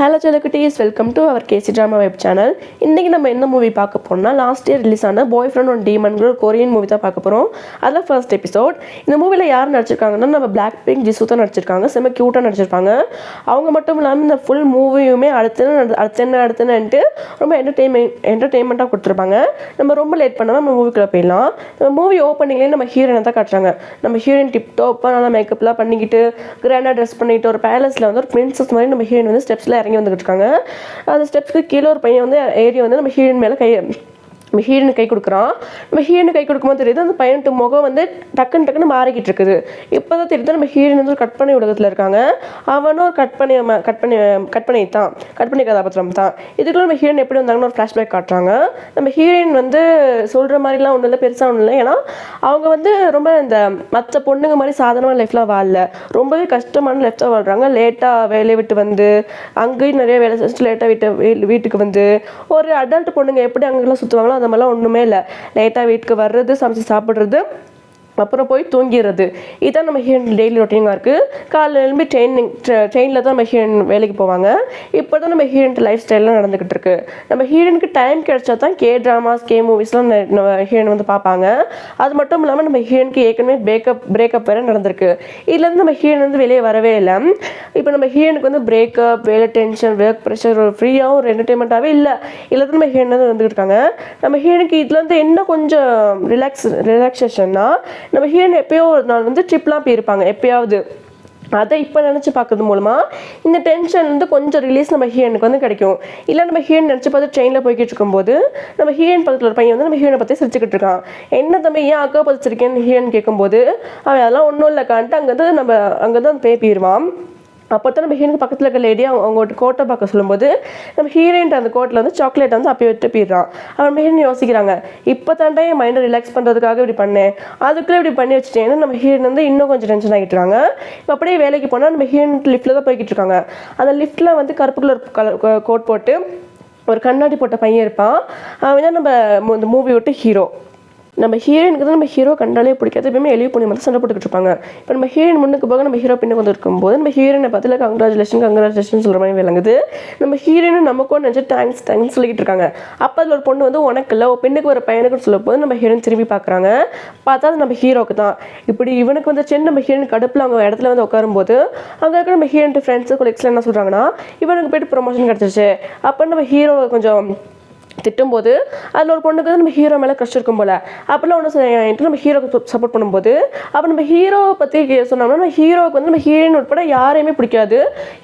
Hello செல்லக்குட்டீஸ், welcome to our KC drama web channel. இன்றைக்கி நம்ம என்ன மூவி பார்க்க போகிறோம்னா, லாஸ்ட் இயர் ரிலீஸ் ஆன பாய் ஃப்ரெண்ட் ஒன் டீமன்கிற ஒரு கொரியன் மூவி தான் பார்க்க போகிறோம். அதில் ஃபர்ஸ்ட் எபிசோட். இந்த மூவியில் யார் நடிச்சிருக்காங்கன்னா, நம்ம பிளாக் பிங்க் ஜிசு தான் நடிச்சிருக்காங்க. செம்ம க்யூட்டாக நடிச்சிருப்பாங்க. அவங்க மட்டும் இல்லாமல் இந்த ஃபுல் மூவியுமே அடுத்துன்னுட்டு ரொம்ப என்டர்டெயின்மெண்ட்டாக கொடுத்துருப்பாங்க. நம்ம ரொம்ப லேட் பண்ணாமல் நம்ம மூவிக்குள்ளே போயிடலாம். நம்ம மூவி ஓப்பனிங்லேயே நம்ம ஹீரோயினை தான் காட்டுறாங்க. நம்ம ஹீரோயின் டிப் டாப்பாக நல்லா மேக்கப்லாம் பண்ணிக்கிட்டு கிராண்டாக ட்ரெஸ் பண்ணிக்கிட்டு ஒரு பேலஸில் வந்து ஒரு பிரின்சஸ் மாதிரி நம்ம ஹீரோயின் வந்து ஸ்டெப்ஸில் இறங்கி வந்துகிட்டு இருக்காங்க. அந்த ஸ்டெப்ஸ்க்கு கீழே ஒரு பையன் வந்து ஏறி வந்து நம்ம ஹீரோயின் மேலே நம்ம ஹீரோனு கை கொடுக்குறான். நம்ம ஹீரோனு கை கொடுக்கும்போது தெரியுது அந்த பையன்ட்டு முகம் வந்து டக்குன்னு மாறிக்கிட்டு இருக்குது. இப்போ தான் தெரியுது நம்ம ஹீரோயின் வந்து ஒரு கற்பனை உலகத்தில் இருக்காங்க. அவனும் ஒரு கற்பனை கதாபாத்திரம் தான். இதுக்குள்ள நம்ம ஹீரோயின் எப்படி வந்தாங்கன்னு ஒரு ஃப்ளாஷ்பேக் காட்டுறாங்க. நம்ம ஹீரோயின் வந்து சொல்கிற மாதிரிலாம் ஒன்றும் இல்லை, பெருசாக ஒன்றும் இல்லை. ஏன்னா அவங்க வந்து ரொம்ப இந்த மற்ற பொண்ணுங்க மாதிரி சாதாரணமான லைஃப்லாம் வாழல, ரொம்பவே கஷ்டமான லைஃப் தான் வாழ்கிறாங்க. லேட்டாக வேலையை விட்டு வந்து அங்கேயும் நிறைய வேலை செஞ்சுட்டு லேட்டாக வீட்டுக்கு வந்து ஒரு அடல்ட் பொண்ணுங்க எப்படி அங்கெல்லாம் சுற்றுவாங்களோ அந்த மாதிரிலாம் ஒன்றுமே இல்லை. லேட்டாக வீட்டுக்கு வர்றது, சமைச்சு சாப்பிட்றது, அப்புறம் போய் தூங்கிடுறது. இதுதான் நம்ம ஹீரோயின் டெய்லி ரொட்டீனாக இருக்குது. காலையில் எழும்பி ட்ரெயினில் தான் நம்ம ஹீரோயின் வேலைக்கு போவாங்க. இப்போ தான் நம்ம ஹீரோயின் லைஃப் ஸ்டைல்லாம் நடந்துக்கிட்டு இருக்கு. நம்ம ஹீரோயினுக்கு டைம் கிடைச்சா தான் ட்ராமாஸ் மூவிஸ்லாம் நம்ம ஹீரோயின் வந்து பார்ப்பாங்க. அது மட்டும் இல்லாமல் நம்ம ஹீரோயினுக்கு ஏற்கனவே பிரேக்கப் வேறு நடந்திருக்கு. இதுலேருந்து நம்ம ஹீரோயின் வந்து வெளியே வரவே இல்லை. இப்போ நம்ம ஹீரோயினுக்கு வந்து பிரேக்கப், வேலை டென்ஷன், ஒர்க் ப்ரெஷர், ஒரு ஃப்ரீயாகவும் ஒரு என்டர்டெயின்மெண்ட்டாகவே இல்லை. இதில் தான் நம்ம ஹீரோயின் வந்து வந்துக்கிட்டு இருக்காங்க. நம்ம ஹீரோயினுக்கு இதுலேருந்து என்ன கொஞ்சம் ரிலாக்ஸேஷன்னா, நம்ம ஹீரோயின் எப்போயோ ஒரு நாள் வந்து ட்ரிப்லாம் போயிருப்பாங்க எப்போயாவது. அதை இப்போ நினச்சி பார்க்கறது மூலமாக இந்த டென்ஷன் வந்து கொஞ்சம் ரிலீஸ் நம்ம ஹீரோனுக்கு வந்து கிடைக்கும். இல்லை நம்ம ஹீரோயின் நினச்சி பார்த்து ட்ரெயினில் போய்கிட்டு இருக்கும்போது நம்ம ஹீரோயின் பக்கத்தில் ஒரு பையன் வந்து நம்ம ஹீரோனை பற்றி சிரிச்சுக்கிட்டு இருக்கான். என்ன தம்பி ஏன் அக்கா பதிச்சிருக்கேன்னு ஹீரோயின் கேட்கும்போது அவன் அதெல்லாம் ஒன்றும் இல்லைக்கான்ட்டு அங்கே தான் பேப்பிடுவான். அப்போ தான் நம்ம ஹீரோனுக்கு பக்கத்தில் இருக்க லேடி அவங்கள்ட்ட கோட்டை பார்க்க சொல்லும்போது நம்ம ஹீரோயின் அந்த கோட்டில் வந்து சாக்லேட் வந்து அப்போ விட்டு போயிடுறான். அவன் ஹீரோயின் யோசிக்கிறாங்க, இப்போ தாண்டா என் மைண்டை ரிலாக்ஸ் பண்ணுறதுக்காக இப்படி பண்ணேன், அதுக்குள்ளே இப்படி பண்ணி வச்சுட்டேன்னு நம்ம ஹீரோயின் வந்து இன்னும் கொஞ்சம் டென்ஷன் ஆகிட்டுறாங்க. இப்போ அப்படியே வேலைக்கு போனால் நம்ம ஹீரோயின் லிஃப்ட்டில் தான் போய்கிட்டு இருக்காங்க. அந்த லிஃப்ட்டில் வந்து கருப்பு கலர் கோட் போட்டு ஒரு கண்ணாடி போட்ட பையன் இருப்பான். அவன் தான் நம்ம இந்த மூவி விட்டு ஹீரோ. நம்ம ஹீரோயினுக்கு தான் நம்ம ஹீரோ கண்டாலே பிடிக்காது. எப்பவுமே எளிய பொண்ணு மாதிரி சண்டை போட்டுக்கிட்டு இருப்பாங்க. இப்போ நம்ம ஹீரோயின் முன்னுக்கு போக நம்ம ஹீரோ பின்னுக்கு வந்து இருக்கும்போது நம்ம ஹீரோயினை பார்த்துல கங்க்ராச்சுலேஷன் சொல்கிற மாதிரி விளங்குது. நம்ம ஹீரோயினும் நமக்கும் நினச்சி தேங்க்ஸ் சொல்லிக்கிட்டு இருக்காங்க. அப்போ அதில் ஒரு பொண்ணு வந்து உனக்கு இல்லை, பெண்ணுக்கு ஒரு பையனுக்குன்னு சொல்லும் போது நம்ம ஹீரோயின் திரும்பி பார்க்குறாங்க. பார்த்தா அது நம்ம ஹீரோக்கு தான். இப்படி இவனுக்கு வந்து நம்ம ஹீரோயின் கடுப்பில் அவங்க இடத்துல வந்து உட்காரும்போது அங்கே இருக்க நம்ம ஹீரோயின் ஃப்ரெண்ட்ஸு கொலீக்ஸ்லாம் என்ன சொல்கிறாங்கன்னா, இவனுக்கு போய்ட்டு ப்ரொமோஷன் கிடச்சிருச்சு. அப்போ நம்ம ஹீரோ கொஞ்சம் திட்டும்போது அதில் ஒரு பொண்ணுக்கு வந்து நம்ம ஹீரோ மேலே க்ரஷ் இருக்கும் போல் அப்படிலாம் ஒன்று சொல்லிட்டு நம்ம ஹீரோக்கு சப்போர்ட் பண்ணும்போது அப்போ நம்ம ஹீரோவை பற்றி சொன்னோம்னா நம்ம ஹீரோவுக்கு வந்து நம்ம ஹீரோயின் உட்பட யாரையுமே பிடிக்காது.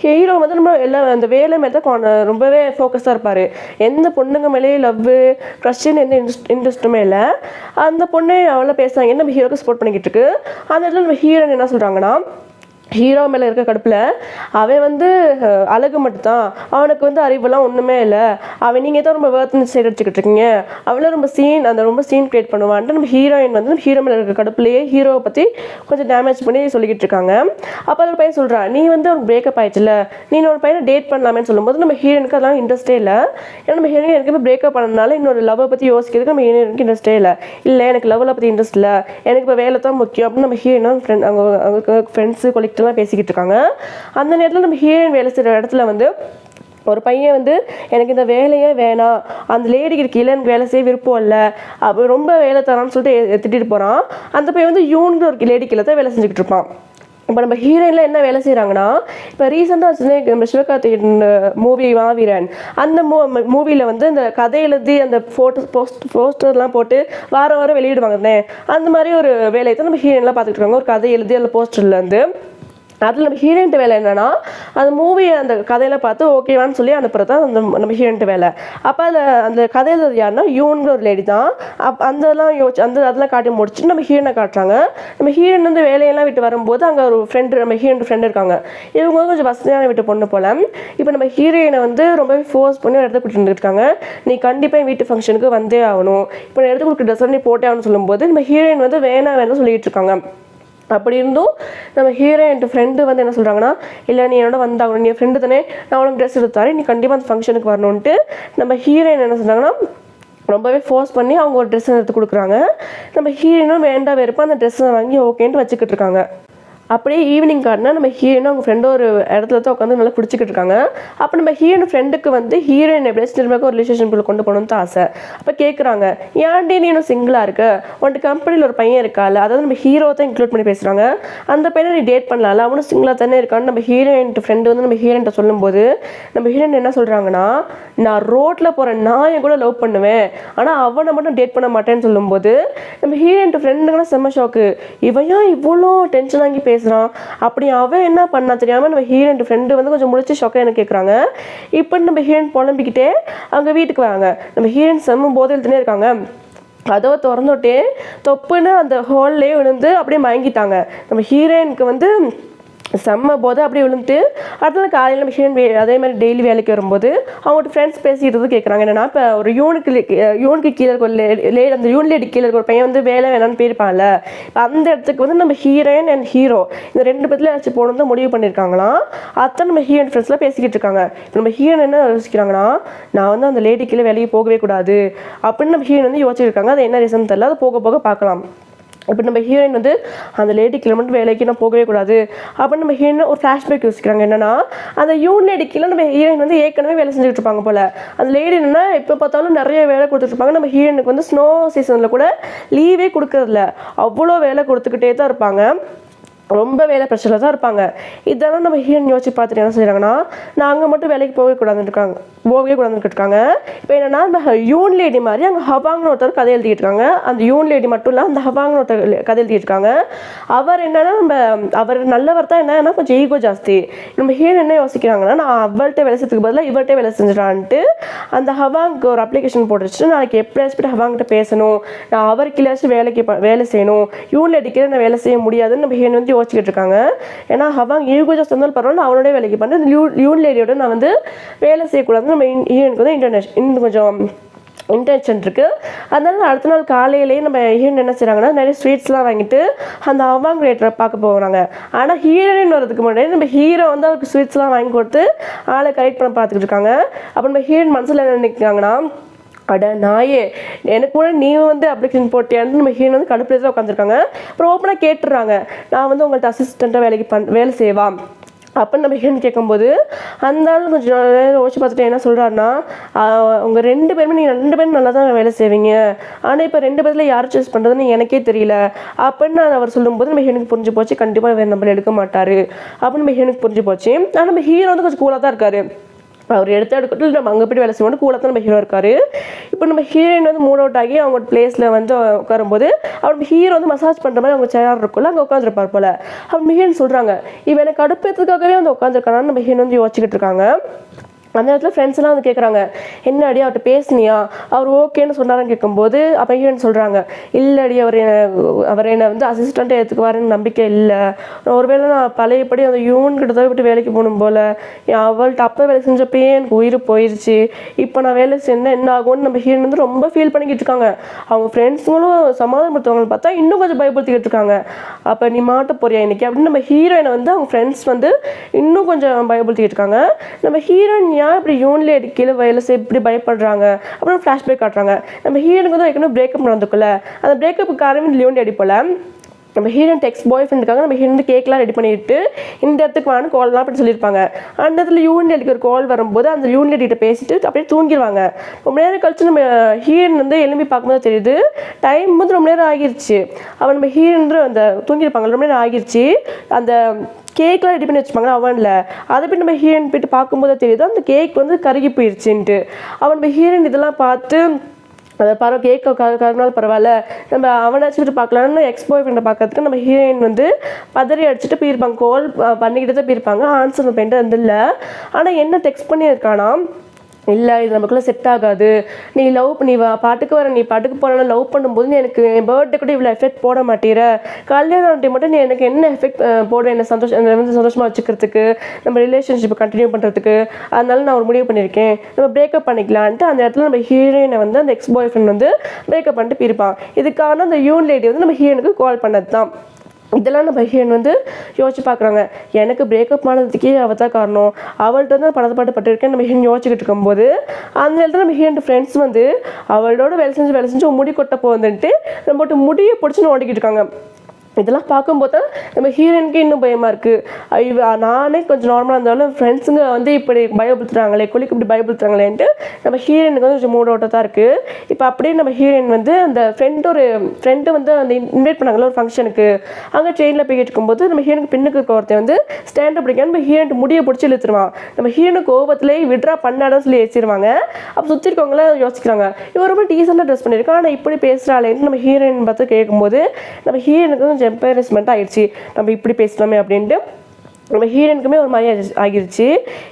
ஹீரோ வந்து நம்ம எல்லாம் அந்த வேலை மேலே தான் ரொம்பவே ஃபோக்கஸாக இருப்பார். எந்த பொண்ணுங்க மேலேயே லவ்வு க்ரஷ்ன்னு எந்த இன்ட்ரெஸ்ட்டுமே இல்லை. அந்த பொண்ணு அவ்வளோ பேசுகிறாங்க, நம்ம ஹீரோக்கு சப்போர்ட் பண்ணிக்கிட்டு இருக்கு. அந்த இடத்துல நம்ம ஹீரோயின் என்ன சொல்கிறாங்கன்னா, ஹீரோ மேலே இருக்க கடுப்பில் அவன் வந்து அழகு மட்டும்தான், அவனுக்கு வந்து அறிவெல்லாம் ஒன்றுமே இல்லை, அவன் நீங்கள் தான் ரொம்ப வேர்த்து சைடு அடிச்சுக்கிட்டு இருக்கீங்க, அவளும் ரொம்ப சீன் க்ரியேட் பண்ணுவான்ட்டு நம்ம ஹீரோயின் வந்து ஹீரோ மேலே இருக்க கடுப்புலேயே ஹீரோவை பற்றி கொஞ்சம் டேமேஜ் பண்ணி சொல்லிக்கிட்டு இருக்காங்க. அப்போ ஒரு பையன் சொல்கிறான், நீ வந்து ஒரு பிரேக்கப் ஆயிடுச்சுல, நீ ஒரு பையனை டேட் பண்ணலாமேன்னு சொல்லும்போது நம்ம ஹீரோனுக்கு அதெல்லாம் இன்ட்ரெஸ்டே இல்லை. ஏன்னா நம்ம ஹீரோயின் எனக்கு பிரேக்கப் பண்ணனால இன்னொரு லவ்வை பற்றி யோசிக்கிறதுக்கு நம்ம ஹீரோனுக்கு இன்ட்ரெஸ்டே இல்லை, எனக்கு லவ்வில் பற்றி இன்ட்ரெஸ்ட் இல்லை, எனக்கு இப்போ வேலை தான் முக்கியம் அப்படின்னு நம்ம ஹீரோயின் அவங்க ஃப்ரெண்ட்ஸு கொலிக்லாம் பேசிக்கிட்டு இருக்காங்க. அந்த நேரத்தில் நம்ம ஹீரோயின் வேலை செய்கிற இடத்துல வந்து ஒரு பையன் வந்து எனக்கு இந்த வேலையே வேணாம், அந்த லேடிக்கு கீழே எனக்கு வேலை செய்ய விருப்பம் இல்லை, அப்போ ரொம்ப வேலை தரான்னு சொல்லிட்டு திட்டிட்டு போகிறான். அந்த பையன் வந்து யூன்ற ஒரு லேடி கீழே தான் வேலை செஞ்சுக்கிட்டு இருப்பான். இப்போ நம்ம ஹீரோயினில் என்ன வேலை செய்கிறாங்கன்னா, இப்போ ரீசெண்டாக நம்ம சிவகார்த்திகேயன் மூவி மாவீரன், அந்த மூவியில் வந்து இந்த கதை எழுதி அந்த போஸ்டர்லாம் போட்டு வாரம் வெளியிடுவாங்கன்னே, அந்த மாதிரி ஒரு வேலையை தான் நம்ம ஹீரோயின்லாம் பார்த்துக்கிட்டு இருக்காங்க. ஒரு கதை எழுதி அந்த போஸ்டர்லேருந்து அதில் நம்ம ஹீரோயின்ட்டு வேலை என்னென்னா, அந்த மூவியை அந்த கதையில் பார்த்து ஓகேவான்னு சொல்லி அனுப்புறது தான் நம்ம ஹீரோயின்ட்டு வேலை. அப்போ அந்த கதையில் யாருன்னா யூன்ற ஒரு லேடி தான். அதெல்லாம் காட்டி முடிச்சுட்டு நம்ம ஹீரோனை காட்டுறாங்க. நம்ம ஹீரோயின் வந்து வேலையெல்லாம் விட்டு வரும்போது அங்கே ஒரு நம்ம ஹீரோயின் ஃப்ரெண்டு இருக்காங்க. இவங்க கொஞ்சம் வசதியான வீட்டு பொண்ணு போல். இப்போ நம்ம ஹீரோயினை வந்து ரொம்பவே ஃபோர்ஸ் பண்ணி இடத்த கூட்டிட்டு இருக்காங்க. நீ கண்டிப்பாக வீட்டு ஃபங்க்ஷனுக்கு வந்தே ஆகணும், இப்போ நான் எடுத்து கொடுக்குற ட்ரெஸ் நீ போட்டே ஆகணும்னு சொல்லும்போது நம்ம ஹீரோயின் வந்து வேணாம் சொல்லிட்டு இருக்காங்க. அப்படி இருந்தும் நம்ம ஹீரோயின் ஃப்ரெண்டு வந்து என்ன சொல்கிறாங்கன்னா, இல்லை நீ என்னோட வந்தாகணும், நீ ஃப்ரெண்டு தானே, நான் உனக்கு ட்ரெஸ் எடுத்தாரு, நீ கண்டிப்பாக அந்த ஃபங்க்ஷனுக்கு வரணுன்ட்டு நம்ம ஹீரோயின் என்ன சொல்கிறாங்கன்னா ரொம்பவே ஃபோர்ஸ் பண்ணி அவங்க ஒரு ட்ரெஸ் எடுத்து கொடுக்குறாங்க. நம்ம ஹீரோயினும் வேண்டாம் வெறுப்பாக அந்த ட்ரெஸ்ஸை வாங்கி ஓகேன்ட்டு வச்சுக்கிட்டு இருக்காங்க. அப்படியே ஈவினிங் காட்டினா நம்ம ஹீரோயினும் அவங்க ஃப்ரெண்டும் ஒரு இடத்துல தான் உட்காந்து நல்லா குடிச்சிக்கிட்டு இருக்காங்க. அப்போ நம்ம ஹீரோயின் ஃப்ரெண்டுக்கு வந்து ஹீரோயின் எப்படியாச்சும் திரும்ப ஒரு ரிலேஷன்ஷிப்பில் கொண்டு போகணும்னு தான் ஆசை. அப்போ கேட்குறாங்க, ஏன்டி நீ இன்னும் சிங்கிளாக இருக்க, உன்ட்டு கம்பெனியில் ஒரு பையன் இருக்கால, அதாவது நம்ம ஹீரோ தான் இன்க்ளூட் பண்ணி பேசுகிறாங்க, அந்த பையனை நீ டேட் பண்ணலாம்ல, அவனும் சிங்கிளாக தானே இருக்கான்னு நம்ம ஹீரோயின் ஃப்ரெண்டு வந்து நம்ம ஹீரோயின்ட்ட சொல்லும்போது நம்ம ஹீரோயின் என்ன சொல்கிறாங்கன்னா, நான் ரோட்டில் போகிற நாயை கூட லவ் பண்ணுவேன், ஆனால் அவனை மட்டும் டேட் பண்ண மாட்டேன்னு சொல்லும்போது நம்ம ஹீரோயின் ஃப்ரெண்டுங்கன்னா செம்ம ஷாக்கு. இவன் ஏன் இவ்வளோ டென்ஷன் ஆகி பேசுகிறான், அப்படி அவன் என்ன பண்ணா தெரியாமல் நம்ம ஹீரோயின் ஃப்ரெண்டு வந்து கொஞ்சம் முடிச்சு ஷாக்காக என்ன கேட்குறாங்க. இப்போ நம்ம ஹீரோயின் புலம்பிக்கிட்டே அவங்க வீட்டுக்கு வராங்க. நம்ம ஹீரோயின் செம்ம போதையில் தானே இருக்காங்க. கதவை திறந்துட்டே தொப்புன்னு அந்த ஹால்லே விழுந்து அப்படியே மயங்கிட்டாங்க. நம்ம ஹீரோயினுக்கு வந்து செம்ம போதை அப்படியே விழுந்துட்டு அடுத்த நாள் காலையில் நம்ம ஹீரோயின் அதே மாதிரி டெய்லி வேலைக்கு வரும்போது அவங்கள்ட்ட ஃப்ரெண்ட்ஸ் பேசிக்கிறது கேட்குறாங்க. என்னன்னா, இப்போ ஒரு யூனுக்கு கீழே இருக்க ஒரு அந்த யூன் லேடி கீழே இருக்க ஒரு பையன் வந்து வேலை வேணான்னு போயிருப்பாங்கல்ல, இப்போ அந்த இடத்துக்கு வந்து நம்ம ஹீரோயின் அண்ட் ஹீரோ இந்த 2 பேர்த்துல ஏதாச்சும் போகணும் தான் முடிவு பண்ணியிருக்காங்களாம். அதான் நம்ம ஹீரோயின் ஃப்ரெண்ட்ஸ்லாம் பேசிக்கிட்டு இருக்காங்க. இப்போ நம்ம ஹீரோயின் என்ன யோசிக்கிறாங்கன்னா, நான் வந்து அந்த லேடி கீழே வேலைக்கு போகவே கூடாது அப்படின்னு நம்ம ஹீரோயின் வந்து யோசிச்சிருக்காங்க. அது என்ன ரீசன் தெரியல, அது போக போக பார்க்கலாம். இப்போ நம்ம ஹீரோயின் வந்து அந்த லேடி கீழே மட்டும் வேலைக்கு நான் போகவே கூடாது அப்படின்னு நம்ம ஹீரோயின் ஒரு ஃப்ளாஷ்பேக் யோசிக்கிறாங்க. என்னன்னா, அந்த யூன் லேடி கீழே நம்ம ஹீரோயின் வந்து ஏற்கனவே வேலை செஞ்சுட்டு இருப்பாங்க போல. அந்த லேடி என்னன்னா இப்போ பார்த்தாலும் நிறைய வேலை கொடுத்துட்ருப்பாங்க. நம்ம ஹீரோயினுக்கு வந்து ஸ்னோ சீசனில் கூட லீவே கொடுக்கறதில்ல, அவ்வளோ வேலை கொடுத்துக்கிட்டே தான் இருப்பாங்க, ரொம்ப வேலை பிரச்சனை தான் இருப்பாங்க. இதெல்லாம் நம்ம ஹீரோயின் யோசிச்சு பார்த்துட்டு என்ன செய்கிறாங்கன்னா, நான் அங்கே மட்டும் வேலைக்கு போகவே கூடாதுன்னு இருக்காங்க. இப்போ என்னன்னா, அந்த யூன் லேடி மாதிரி அங்கே ஹவாங்னு ஒருத்தர் கதை எழுதிட்டு இருக்காங்க. அந்த யூன் லேடி மட்டும் இல்லை, அந்த ஹவாங்னு ஒருத்தர் கதை எழுதிட்டு இருக்காங்க. அவர் என்னன்னா அவர் நல்லவர் தான், என்னன்னா கொஞ்சம் ஈகோ ஜாஸ்தி. நம்ம ஹீரோயின் என்ன யோசிக்கிறாங்கன்னா, நான் அவள்கிட்ட வேலை செய்யறதுக்கு பதிலாக இவர்கிட்ட வேலை செஞ்சிடான்ட்டு அந்த ஹவாங்க்கு ஒரு அப்ளிகேஷன் போட்டுச்சு. நாளைக்கு எப்படியாச்சும் ஹவாங்கிட்ட பேசணும், நான் அவருக்கிலாச்சும் வேலை செய்யணும், யூன் லேடிக்கு நான் வேலை செய்ய முடியாதுன்னு நம்ம ஹீரோயின் வந்து யோசிச்சுட்டு இருக்காங்க. ஏன்னா ஹவாங் ஈகோ ஜாஸ்தி இருந்தாலும் பரவாயில்ல, அவனோட வேலைக்கு பண்ண யூன் லேடியோட நான் வந்து வேலை செய்யக்கூடாதுன்னு நம்ம ஹீரோயினுக்கு வந்து இன்னும் கொஞ்சம் இன்டென்ஷன் இருக்குது. அதனால அடுத்த நாள் காலையிலேயே நம்ம ஹீரோயின் என்ன செய்கிறாங்கன்னா, நிறைய ஸ்வீட்ஸ்லாம் வாங்கிட்டு அந்த ஹவாங் ரேட்டரை பார்க்க போகிறாங்க. ஆனால் ஹீரோயின் வரதுக்கு முன்னாடி நம்ம ஹீரோ வந்து அவருக்கு ஸ்வீட்ஸ்லாம் வாங்கி கொடுத்து ஆளை கரெக்ட் பண்ண பார்த்துக்கிட்டு இருக்காங்க. அப்போ நம்ம ஹீரோயின் மனசில் என்ன நினைக்கிறாங்கன்னா, அட நாயே, எனக்கு கூட நீ வந்து அப்ளிகேஷன் போட்டியான்னு நம்ம ஹீரோயின் வந்து கடுப்பில் தான் உட்காந்துருக்காங்க. அப்புறம் ஓப்பனாக கேட்டுடுறாங்க, நான் வந்து உங்கள்கிட்ட அசிஸ்டண்ட்டாக வேலை செய்வா அப்படின்னு நம்ம ஹீரோயின் கேட்கும்போது அந்த ஆள் கொஞ்சம் யோசிச்சு பார்த்துட்டு என்ன சொல்கிறாருன்னா, உங்கள் நீங்கள் 2 பேரும் நல்லா தான் வேலை செய்வீங்க, ஆனால் இப்போ 2 பேரில் யார் சூஸ் பண்ணுறதுன்னு எனக்கே தெரியல அப்படின்னு அவர் சொல்லும்போது நம்ம ஹீரோனுக்கு புரிஞ்சு போச்சு, கண்டிப்பாக வேறு நம்மளை எடுக்க மாட்டார் அப்படின்னு நம்ம ஹீரோனுக்கு புரிஞ்சு போச்சு. ஆனால் நம்ம ஹீரோ வந்து கொஞ்சம் கூலாக தான் இருக்கார். அவர் எடுத்துக்கிட்டு நம்ம அங்கே போய்ட்டு வேலை செய்வோம் கூலாக தான் நம்ம ஹீரோ இருக்கார். இப்போ நம்ம ஹீரோயின் வந்து மூட் அவுட் ஆகி அவங்க பிளேஸில் வந்து உட்காரும்போது அவர் ஹீரோ வந்து மசாஜ் பண்ணுற மாதிரி அவங்க சேர் இருக்குல்ல, அங்கே உட்காந்துருப்பார் போல். அப்போ ஹீரோயின் சொல்கிறாங்க, இவன் எனக்கு அடுப்பேற்றதுக்காகவே வந்து உட்காந்துருக்கானான்னு நம்ம ஹீரோயின் வந்து யோசிச்சுக்கிட்டு இருக்காங்க. அந்த இடத்துல ஃப்ரெண்ட்ஸ் எல்லாம் வந்து கேட்குறாங்க, என்னடி அவர்கிட்ட பேசுனியா, அவர் ஓகேன்னு சொன்னாரான்னு கேட்கும்போது அப்போ ஹீரோயின் சொல்கிறாங்க, இல்லடி அவர் என்னை வந்து அசிஸ்டண்ட்டாக எடுத்துக்குவாருன்னு நம்பிக்கை இல்லை, ஒருவேளை நான் பழையபடி அந்த யூன்கிட்ட தான் விட்டு வேலைக்கு போகணும் போல், அவள்கிட்ட அப்போ வேலை செஞ்சப்பயே எனக்கு உயிர் போயிடுச்சு, இப்போ நான் வேலை செஞ்சேன் என்ன ஆகும்னு நம்ம ஹீரோயின் வந்து ரொம்ப ஃபீல் பண்ணிக்கிட்டு இருக்காங்க. அவங்க ஃப்ரெண்ட்ஸுங்களும் சமாதானப்படுத்துவாங்கன்னு பார்த்தா இன்னும் கொஞ்சம் பயப்படுத்திக்கிட்டு இருக்காங்க. அப்போ நீ மாட்ட போறியா இன்னைக்கு அப்படின்னு நம்ம ஹீரோயினை வந்து அவங்க ஃப்ரெண்ட்ஸ் வந்து இன்னும் கொஞ்சம் பயப்படுத்திக்கிட்டு இருக்காங்க. நம்ம ஹீரோயின் இப்படி யூன்ல கீழே வேலை செய்ய இப்படி பயப்படுறாங்க அப்புறம் ஃப்ளாஷ்பேக் காட்டுறாங்க. நம்ம ஹீரோனுக்கு வந்து வைக்கணும் பிரேக்கப் நடந்துக்குள்ள, அந்த பிரேக்கப்புக்கு காரணமே லியோன் லேடி போல. நம்ம ஹீரோயின் எக்ஸ் பாய் ஃப்ரெண்டுக்காக நம்ம ஹீரோயின் கேக்லாம் ரெடி பண்ணிட்டு இந்த இடத்துக்கு வான்னு கால்லாம் அப்படி சொல்லியிருப்பாங்க. அந்த இடத்துல யூன் லேடிக்கு ஒரு கால் வரும்போது அந்த யூன் லேடிகிட்ட பேசிட்டு அப்படியே தூங்கிடுவாங்க. ரொம்ப நேரம் கழிச்சு நம்ம ஹீரோயின் வந்து எழும்பி பார்க்கும்போது தெரியுது டைம் வந்து ரொம்ப நேரம் ஆகிருச்சு. அவன் நம்ம ஹீரோயின் அந்த தூங்கியிருப்பாங்க, ரொம்ப நேரம் ஆகிருச்சு. அந்த கேக்லாம் ரெடி பண்ணி வச்சுப்பாங்க அவனில், அதை போய் நம்ம ஹீரோயின் போய்ட்டு பார்க்கும்போது தெரியுது அந்த கேக் வந்து கருகி போயிடுச்சுன்ட்டு. அவன் நம்ம ஹீரோயின் இதெல்லாம் பார்த்து அதை கேட்க கருநாள் பரவாயில்ல நம்ம அவனாச்சும் விட்டு பார்க்கலான்னு எக்ஸ் பாய் ஃப்ரெண்டை பார்க்கறதுக்கு நம்ம ஹீரோயின் வந்து பதறி அடிச்சுட்டு போயிருப்பாங்க, கால் பண்ணிக்கிட்டு தான் போயிருப்பாங்க. ஆன்சர் பண்ணிட்டு வந்து இல்லை, ஆனால் என்ன டெக்ஸ்ட் பண்ணியிருக்கானா, இல்லை இது நமக்குள்ளே செட் ஆகாது, நீ பாட்டுக்கு போகிற லவ் பண்ணும்போது நீ எனக்கு என் பர்த்டே கூட இவ்வளோ எஃபெக்ட் போட மாட்டேற, கல்யாணம் மட்டும் நீ எனக்கு என்ன எஃபெக்ட் போட என்ன சந்தோஷமாக வச்சுக்கிறதுக்கு, நம்ம ரிலேஷன்ஷிப்பை கண்டினியூ பண்ணுறதுக்கு, அதனால நான் ஒரு முடிவு பண்ணியிருக்கேன், நம்ம பிரேக்கப் பண்ணிக்கலான்ட்டு அந்த இடத்துல நம்ம ஹீரோயினை வந்து அந்த எக்ஸ் பாய் ஃப்ரெண்ட் வந்து பிரேக்கப் பண்ணிட்டு போயிருப்பான். இதுக்கான அந்த யூன் லேடி வந்து நம்ம ஹீரோனுக்கு கால் பண்ணது தான். இதெல்லாம் நம்ம ஹீரோயின் வந்து யோசிச்சு பார்க்குறாங்க, எனக்கு பிரேக்கப் ஆனதுக்கே அவள் தான் காரணம், அவள்கிட்ட தான் படத்தை பட்டிருக்கேன் நம்ம ஹீரோயின் யோசிச்சுக்கிட்டு இருக்கும்போது அந்த இடத்துல நம்ம ஹீரோயின் ஃப்ரெண்ட்ஸ் வந்து அவளோட வேலை செஞ்சு முடி கொட்ட போகுதுன்ட்டு நம்மகிட்ட முடியை பிடிச்சின்னு ஓடிக்கிட்டு இருக்காங்க. இதெல்லாம் பார்க்கும்போது தான் நம்ம ஹீரோயினுக்கு இன்னும் பயமாக இருக்குது. நானே கொஞ்சம் நார்மலாக இருந்தாலும் ஃப்ரெண்ட்ஸுங்க வந்து இப்படி பயப்படுத்துகிறாங்களே, குளிக்கு இப்படி பயப்படுத்துகிறாங்களேன்ட்டு நம்ம ஹீரோயினுக்கு வந்து கொஞ்சம் மூட் அவுட்டாக தான் இருக்குது. இப்போ அப்படியே நம்ம ஹீரோயின் வந்து அந்த ஃப்ரெண்டு வந்து அந்த இன்வைட் பண்ணாங்களே ஒரு ஃபங்க்ஷனுக்கு, அங்கே ட்ரெயினில் போய்கிட்டு இருக்கும்போது நம்ம ஹீரோனுக்கு பின்னுக்கு இருக்க ஒருத்தன் வந்து ஸ்டாண்டப் பிடிக்காம நம்ம ஹீரோயின் முடியை பிடிச்சி இழுத்துருவான். நம்ம ஹீரோனுக்கு கோபத்திலே விட்ரா பண்ணாடன்னு சொல்லி வச்சிருவாங்க. அப்போ சுற்றி இருக்கவங்களாம் யோசிக்கிறாங்க, இவன் ரொம்ப டீசெண்டாக ட்ரெஸ் பண்ணியிருக்கான், ஆனால் இப்படி பேசுகிறாளேன்னு நம்ம ஹீரோயின் பார்த்து கேட்கும்போது நம்ம ஹீரோனுக்கு கொஞ்சம் எம்பரஸ்மெண்ட் ஆகிடுச்சு. நம்ம இப்படி பேசலாமே அப்படின்ட்டு நம்ம ஹீரோனுக்குமே ஒரு மாதிரி ஆகிடுச்சு.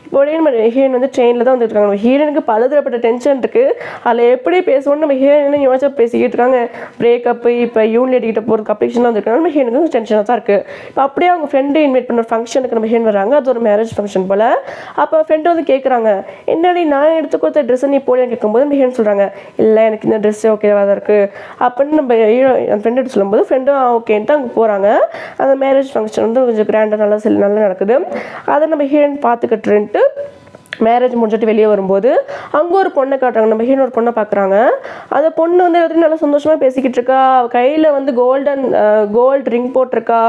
இப்போதே நம்ம ஹீரோயின் வந்து ட்ரெயினில் தான் வந்துட்டு இருக்காங்க. நம்ம ஹீரோனுக்கு பலதரப்பட்ட டென்ஷன் இருக்குது. அதில் எப்படி பேசுவோன்னு நம்ம ஹீரோயின் யோசிச்சு பேசிக்கிட்டு இருக்காங்க. பிரேக்கப்பு, இப்போ யூனியன் கிட்ட போகிறதுக்கு அப்ளிகேஷன்லாம் வந்துருக்காங்க. நம்ம ஹீரோனுக்கு டென்ஷனாக தான் இருக்குது. இப்போ அப்படியே அவங்க ஃப்ரெண்டு இன்வைட் பண்ண ஒரு ஃபங்க்ஷனுக்கு நம்ம ஹீரோயின் வராங்க. அது ஒரு மேரேஜ் ஃபங்க்ஷன் போல். அப்போ ஃப்ரெண்டு வந்து கேட்குறாங்க, என்னடி நான் எடுத்து கொடுத்த ட்ரெஸ்ஸை நீ போலியான்னு கேட்கும்போது நம்ம ஹீரோயின் சொல்கிறாங்க, இல்லை எனக்கு இந்த ட்ரெஸ்ஸே ஓகேவாக தான் இருக்குது அப்படின்னு நம்ம அந்த ஃப்ரெண்டு எடுத்து சொல்லும்போது ஃப்ரெண்டும் ஓகேன்ட்டு அங்கே போகிறாங்க. அந்த மேரேஜ் ஃபங்க்ஷன் வந்து கொஞ்சம் கிராண்டாக நல்லா நடக்குது. அதை நம்ம ஹீரோயின் பார்த்துக்கிட்டுன்ட்டு மேரேஜ் முடிஞ்சிட்டு வெளியே வரும்போது அங்கே ஒரு பொண்ணை காட்டுறாங்க. நம்ம ஹீரோயின் ஒரு பொண்ணை பார்க்குறாங்க. அந்த பொண்ணு வந்து எல்லாத்தையும் நல்லா சந்தோஷமாக பேசிக்கிட்டு இருக்கா. கையில் வந்து கோல்டு ரிங் போட்டிருக்கா,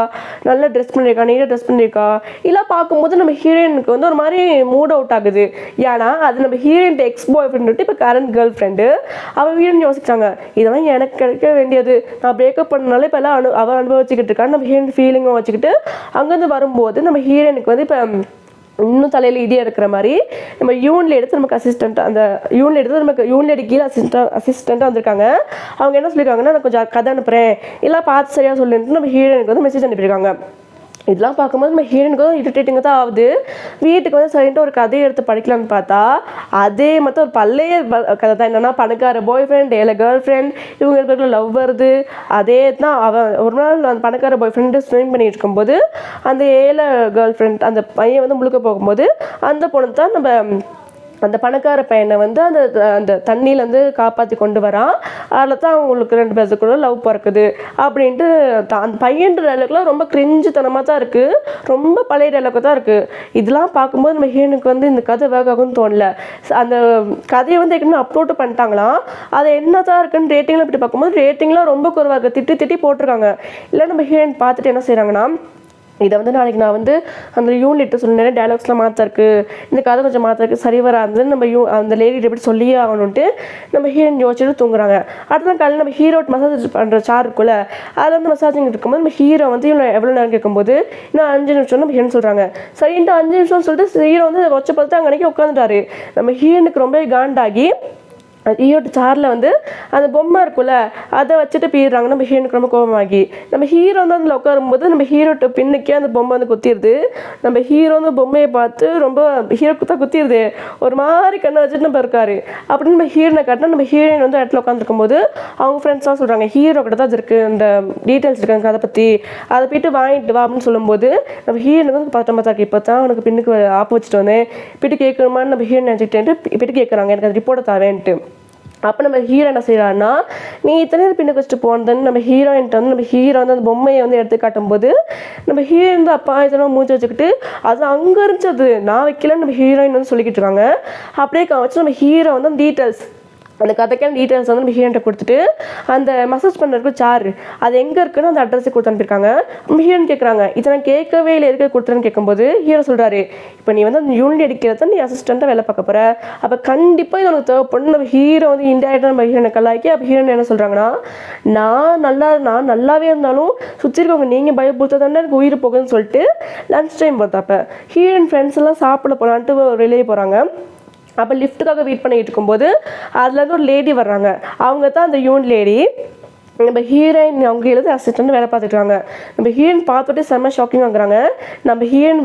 நல்லா ட்ரெஸ் பண்ணியிருக்கா, நீட்டாக ட்ரெஸ் பண்ணியிருக்கா. இதெல்லாம் பார்க்கும்போது நம்ம ஹீரோயினுக்கு வந்து ஒரு மாதிரி மூட் அவுட் ஆகுது. ஏன்னா அது நம்ம ஹீரோயின் எக்ஸ் பாய் ஃப்ரெண்டு, இப்போ கரண்ட் கேர்ள் ஃப்ரெண்டு. அவள் ஹீரோயின் யோசிச்சாங்க, இதெல்லாம் எனக்கு கிடைக்க வேண்டியது, நான் பிரேக்கப் பண்ணனால இப்போ எல்லாம் அவள் அனுபவிச்சுக்கிட்டு இருக்கான்னு நம்ம ஹீரோயின் ஃபீலிங்கும் வச்சுக்கிட்டு அங்கேருந்து வரும்போது நம்ம ஹீரோயினுக்கு வந்து இப்போ இன்னும் தலையில் இடியாக இருக்கிற மாதிரி நம்ம யூனில் எடுத்து நமக்கு அசிஸ்டண்ட்டாக அந்த யூனில் எடுத்து நமக்கு யூனில் கீழே அசிஸ்டண்ட்டாக வந்திருக்காங்க. அவங்க என்ன சொல்லியிருக்காங்கன்னா, நான் கொஞ்சம் கதை அனுப்புகிறேன், இல்லை பார்த்து சரியாக சொல்லிட்டு நம்ம ஹீரோயினுக்கு வந்து மெசேஜ் அனுப்பியிருக்காங்க. இதெல்லாம் பார்க்கும்போது நம்ம ஹீரோயினுக்கு வந்து இரிட்டேட்டிங்காக தான் ஆகுது. வீட்டுக்கு வந்து சரின்ட்டு ஒரு கதையை எடுத்து படிக்கலான்னு பார்த்தா அதே மற்ற ஒரு பழைய கதை தான். என்னென்னா பணக்கார பாய் ஃப்ரெண்ட், ஏழை கேர்ள் ஃப்ரெண்ட், இவங்க இருக்கிற லவ் வருது. அதே தான் அவன் ஒரு நாள் அந்த பணக்கார பாய் ஃப்ரெண்டு ஸ்விம் பண்ணிட்டு இருக்கும்போது அந்த ஏழை கேர்ள் ஃப்ரெண்ட் அந்த பையன் வந்து முழுக்க போகும்போது அந்த பொண்ணு தான் நம்ம அந்த பணக்கார பையனை வந்து அந்த தண்ணியிலேருந்து காப்பாற்றி கொண்டு வரான். அதில் தான் அவங்களுக்கு 2 பேர்த்துக்குள்ள லவ் பிறக்குது அப்படின்ட்டு அந்த பையன்ற டைலாக்லாம் ரொம்ப கிரிஞ்சுத்தனமாக தான் இருக்குது. ரொம்ப பழைய டைலாக் தான் இருக்குது. இதெல்லாம் பார்க்கும்போது நம்ம ஹீரோனுக்கு வந்து இந்த கதை வேகாகும்னு தோணல. அந்த கதையை வந்து ஏற்கனவே அப்லோடு பண்ணிட்டாங்களாம். அது என்ன தான் இருக்குன்னு ரேட்டிங்லாம் இப்படி பார்க்கும்போது ரேட்டிங்லாம் ரொம்ப குறைவாக இருக்குது. திட்டி போட்டிருக்காங்க. இல்லை நம்ம ஹீரோயின் பார்த்துட்டு என்ன செய்கிறாங்கன்னா, இதை வந்து நாளைக்கு நான் வந்து அந்த யூனிட்டு சொல்ல நிறைய டைலாக்ஸ்லாம் மாற்றிருக்கு, இந்த கதை கொஞ்சம் மாற்றிருக்கு, சரி வராது நம்ம அந்த லேடிகிட்ட எப்படி சொல்லியே ஆகணுன்ட்டு நம்ம ஹீரோயின் யோசிச்சுட்டு தூங்குறாங்க. அடுத்த நாள் காலையில் நம்ம ஹீரோட் மசாஜ் பண்ணுற சார் இருக்குல்ல, அதில் வந்து மசாஜிங் இருக்கும்போது நம்ம ஹீரோ வந்து எவ்வளோ நேரம் கேட்கும்போது இன்னும் 5 நிமிஷம் நம்ம ஹீரோன்னு சொல்கிறாங்க. சரின்ட்டு 5 நிமிஷம்னு சொல்லிட்டு ஹீரோ வந்து வச்ச பார்த்து அங்கே அன்றைக்கி உட்காந்துட்டாரு. நம்ம ஹீரோனுக்கு ரொம்ப காண்டாகி ஹீரோட்டு சாரில் வந்து அந்த பொம்மை இருக்குல்ல அதை வச்சுட்டு போயிடுறாங்க. நம்ம ஹீரோனுக்கு ரொம்ப கோபமாகி நம்ம ஹீரோ வந்து அதில் உட்காரும்போது நம்ம ஹீரோட்டு பின்னுக்கே அந்த பொம்மை வந்து குத்திடுது. நம்ம ஹீரோ வந்து பொம்மையை பார்த்து ரொம்ப ஹீரோக்கு தான் குத்திடுது. ஒரு மாதிரி கண்ணை வச்சுட்டு நம்ம இருக்காரு. அப்படின்னு நம்ம ஹீரோனை காட்டினா நம்ம ஹீரோயின் வந்து இடத்துல உட்காந்துருக்கும் போது அவங்க ஃப்ரெண்ட்ஸாக சொல்கிறாங்க, ஹீரோ கிட்ட தான் இருக்குது இந்த டீட்டெயில்ஸ் இருக்காங்க கதை பற்றி, அதை போய்ட்டு வாங்கிட்டு வா அப்படின்னு சொல்லும்போது நம்ம ஹீரோனுக்கு வந்து பத்தமாக தான் இருக்குது. இப்போ தான் அவனுக்கு பின்னுக்கு ஆப்பு வச்சுட்டு வந்தேன், போய்ட்டு கேட்கணுமான்னு நம்ம ஹீரோன் நினச்சிக்கிட்டேன்ட்டு போய்ட்டு கேட்குறாங்க, எனக்கு அந்த ரிப்போர்ட்டை தாவேன்ட்டு. அப்போ நம்ம ஹீரோ என்ன செய்கிறான்னா, நீ இத்தனை பின்னுக்கு வச்சுட்டு போனதுன்னு நம்ம ஹீரோயின்ட்டு வந்து நம்ம ஹீரோ வந்து அந்த பொம்மையை வந்து எடுத்து காட்டும்போது நம்ம ஹீரோயின் வந்து அப்பா இதெல்லாம் மூச்சு வச்சுக்கிட்டு அது அங்கே இருந்துச்சு, நான் வைக்கலன்னு நம்ம ஹீரோயின் வந்து சொல்லிக்கிட்டு இருக்காங்க. அப்படியே வச்சு நம்ம ஹீரோ வந்து அந்த டீட்டெயில்ஸ் அந்த கதைக்கான டீட்டெயில்ஸ் வந்து நம்ம ஹீரோன்ட்ட கொடுத்துட்டு அந்த மசாஜ் பண்ணுறதுக்கு சார் அது எங்கே இருக்குன்னு அந்த அட்ரஸை கொடுத்து அனுப்பியிருக்காங்க. நம்ம ஹீரோன் கேட்குறாங்க, இதை நான் கேட்கவே இல்லை, எதுக்கு கொடுத்துறேன்னு கேட்கும்போது ஹீரோ சொல்கிறாரு, இப்போ நீ வந்து அந்த யூனிட் அடிக்கிறத நீ அசிஸ்டண்ட்டாக வேலை பார்க்க போகிற, அப்போ கண்டிப்பாக இது உனக்கு தேவைப்படும். நம்ம ஹீரோ வந்து இன்டெரக்டாக நம்ம ஹீரோனை கலாய்க்கி அப்போ ஹீரோன் என்ன சொல்கிறாங்கன்னா, நான் நல்லாவே இருந்தாலும் சுற்றி இருக்கவங்க நீங்கள் பயப்படுத்த தானே எனக்கு உயிர் போகுதுன்னு சொல்லிட்டு லன்ச் டைம் பார்த்தப்ப ஹீரோயின் ஃப்ரெண்ட்ஸ் எல்லாம் சாப்பிட போகலான்ட்டு வெளியே போகிறாங்க. அப்போ லிஃப்ட்டுக்காக வெயிட் பண்ணிகிட்டு இருக்கும்போது அதுலேருந்து ஒரு லேடி வர்றாங்க. அவங்க தான் அந்த யூன் லேடி. நம்ம ஹீரோயின் அவங்க எழுதி அசிஸ்டண்ட் வேலை பார்த்துட்டுருக்காங்க. நம்ம ஹீரோயின் பார்த்துட்டு செம்ம ஷாக்கிங் ஆகுறாங்க. நம்ம ஹீரோயின்